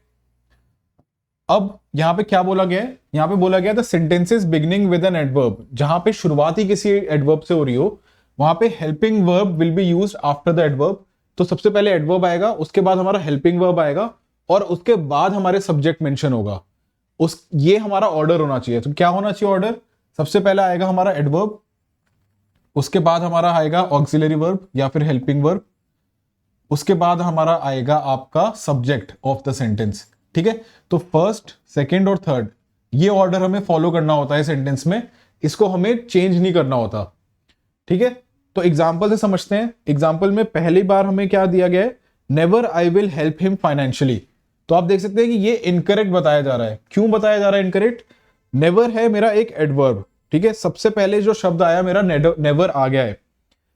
अब यहां पे क्या बोला गया है, यहां पे बोला गया the sentences beginning with an adverb, जहां पे शुरुआत ही किसी एडवर्ब से हो रही हो, वहां पे helping verb will be used after the adverb. तो सबसे पहले एडवर्ब आएगा, उसके बाद हमारा हेल्पिंग वर्ब आएगा, और उसके बाद हमारे सब्जेक्ट मेंशन होगा। ये हमारा ऑर्डर होना चाहिए। तो क्या होना चाहिए ऑर्डर, सबसे पहले आएगा हमारा एडवर्ब, उसके बाद हमारा आएगा ऑक्सिलरी वर्ब या फिर हेल्पिंग वर्ब, उसके बाद हमारा आएगा आपका सब्जेक्ट ऑफ द सेंटेंस। ठीक है, तो फर्स्ट, सेकंड और थर्ड ये ऑर्डर हमें फॉलो करना होता है सेंटेंस में, इसको हमें चेंज नहीं करना होता। ठीक है, तो एग्जांपल से समझते हैं। एग्जांपल में पहली बार हमें क्या दिया गया है, never I will help him financially. तो आप देख सकते हैं कि ये इनकरेक्ट बताया जा रहा है। क्यों बताया जा रहा है इनकरेक्ट, नेवर है मेरा एक एडवर्ब। ठीक है, सबसे पहले जो शब्द आया मेरा नेवर आ गया है,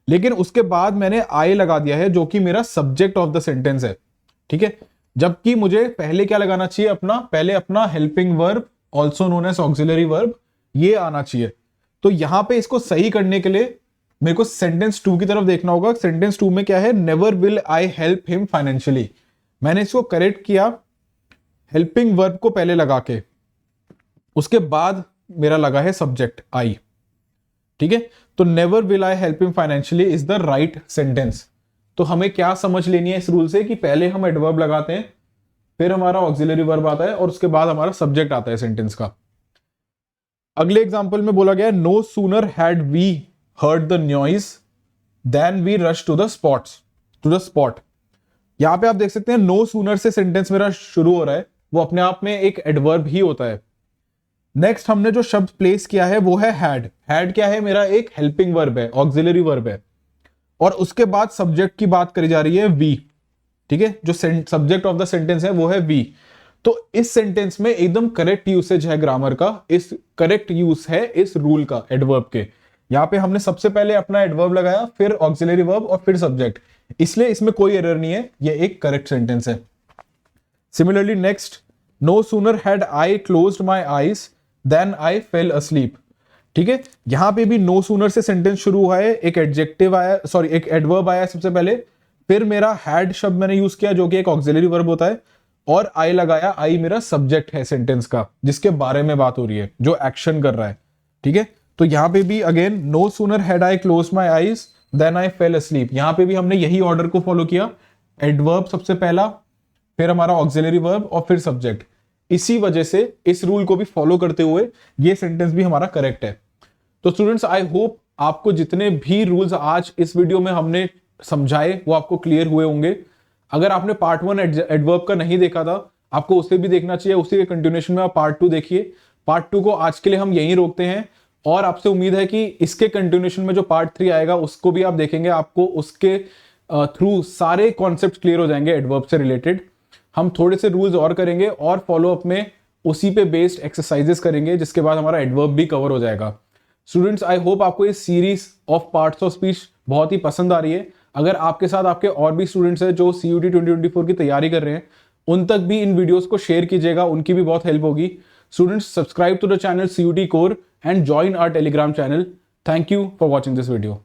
लेकिन उसके बाद मैंने आई लगा दिया है जो कि मेरा सब्जेक्ट ऑफ द सेंटेंस है। ठीक है, जबकि मुझे पहले क्या लगाना चाहिए, पहले अपना helping verb also known as auxiliary verb ये आना चाहिए। तो यहां पे इसको सही करने के लिए मेरे को सेंटेंस 2 की तरफ देखना होगा। सेंटेंस 2 में क्या है, never will I help him financially. मैंने इसको करेक्ट किया, हेल्पिंग वर्ब को पहले लगा के, उसके बाद मेरा लगा है सब्जेक्ट आई, ठीक है। तो never will I help him financially is the right sentence. तो हमें क्या समझ लेनी है इस रूल से कि पहले हम एडवर्ब लगाते हैं, फिर हमारा ऑक्सिलरी वर्ब आता है और उसके बाद हमारा सब्जेक्ट आता है सेंटेंस का। अगले एग्जांपल में बोला गया है no sooner had we heard the noise than we rush to the spot. यहां पे आप देख सकते हैं नो सूनर से सेंटेंस मेरा शुरू हो रहा है, वो अपने आप में एक एडवर्ब ही होता है। नेक्स्ट हमने जो शब्द प्लेस किया है वो है हैड। हैड क्या है, मेरा एक हेल्पिंग वर्ब है, ऑक्सिलरी वर्ब है, और उसके बाद सब्जेक्ट की बात करी जा रही है वी, ठीक है। जो सब्जेक्ट ऑफ द सेंटेंस है वो है वी। तो इस सेंटेंस में एकदम करेक्ट यूसेज है ग्रामर का, इस करेक्ट यूज है इस रूल का एडवर्ब के। यहां पे हमने सबसे पहले अपना एडवर्ब लगाया, फिर ऑक्सिलरी वर्ब और फिर सब्जेक्ट, इसलिए इसमें कोई एरर नहीं है, ये एक करेक्ट सेंटेंस है। Similarly next, no sooner had I closed my eyes than I fell asleep, ठीक है। यहां पे भी नो सूनर से सेंटेंस शुरू हुआ है, एक एडजेक्टिव आया, सॉरी एक एडवर्ब आया सबसे पहले, फिर मेरा हैड शब्द मैंने यूज किया जो कि एक ऑक्सिलरी वर्ब होता है, और आई लगाया, आई मेरा सब्जेक्ट है सेंटेंस का, जिसके बारे में बात हो रही है, जो एक्शन कर रहा है, ठीक है। तो यहां पे भी again no sooner had I close my eyes than I fell asleep, यहां पे भी हमने यही ऑर्डर को फॉलो किया, एडवर्ब सबसे पहला, फिर हमारा ऑक्सिलरी वर्ब और फिर सब्जेक्ट। इसी वजह से इस रूल को भी फॉलो करते हुए ये सेंटेंस भी हमारा करेक्ट है। तो स्टूडेंट्स आई होप आपको जितने भी रूल्स आज इस वीडियो में हमने समझाए वो आपको क्लियर हुए होंगे। अगर आपने पार्ट 1 एडवर्ब का नहीं देखा था, आपको उसे भी देखना चाहिए, उसी के कंटिन्यूएशन में आप पार्ट 2 देखिए। पार्ट 2 को आज के लिए हम यहीं रोकते हैं, और आपसे उम्मीद है कि इसके कंटिन्यूएशन में जो पार्ट 3 आएगा उसको भी आप देखेंगे, आपको उसके थ्रू सारे कॉन्सेप्ट क्लियर हो जाएंगे एडवर्ब से रिलेटेड। हम थोड़े से रूल्स और करेंगे और फॉलोअप में उसी पे बेस्ड एक्सरसाइजेस करेंगे, जिसके बाद हमारा एडवर्ब भी कवर हो जाएगा। स्टूडेंट्स आई होप आपको इस series of parts of speech बहुत ही पसंद आ रही है। अगर आपके साथ आपके और भी स्टूडेंट्स हैं जो CUT 2024 की तैयारी कर रहे हैं, उन तक भी इन वीडियोस को शेयर कीजिएगा, उनकी भी बहुत हेल्प होगी। Students subscribe to the channel CUT core and join our Telegram channel. Thank you for watching this video.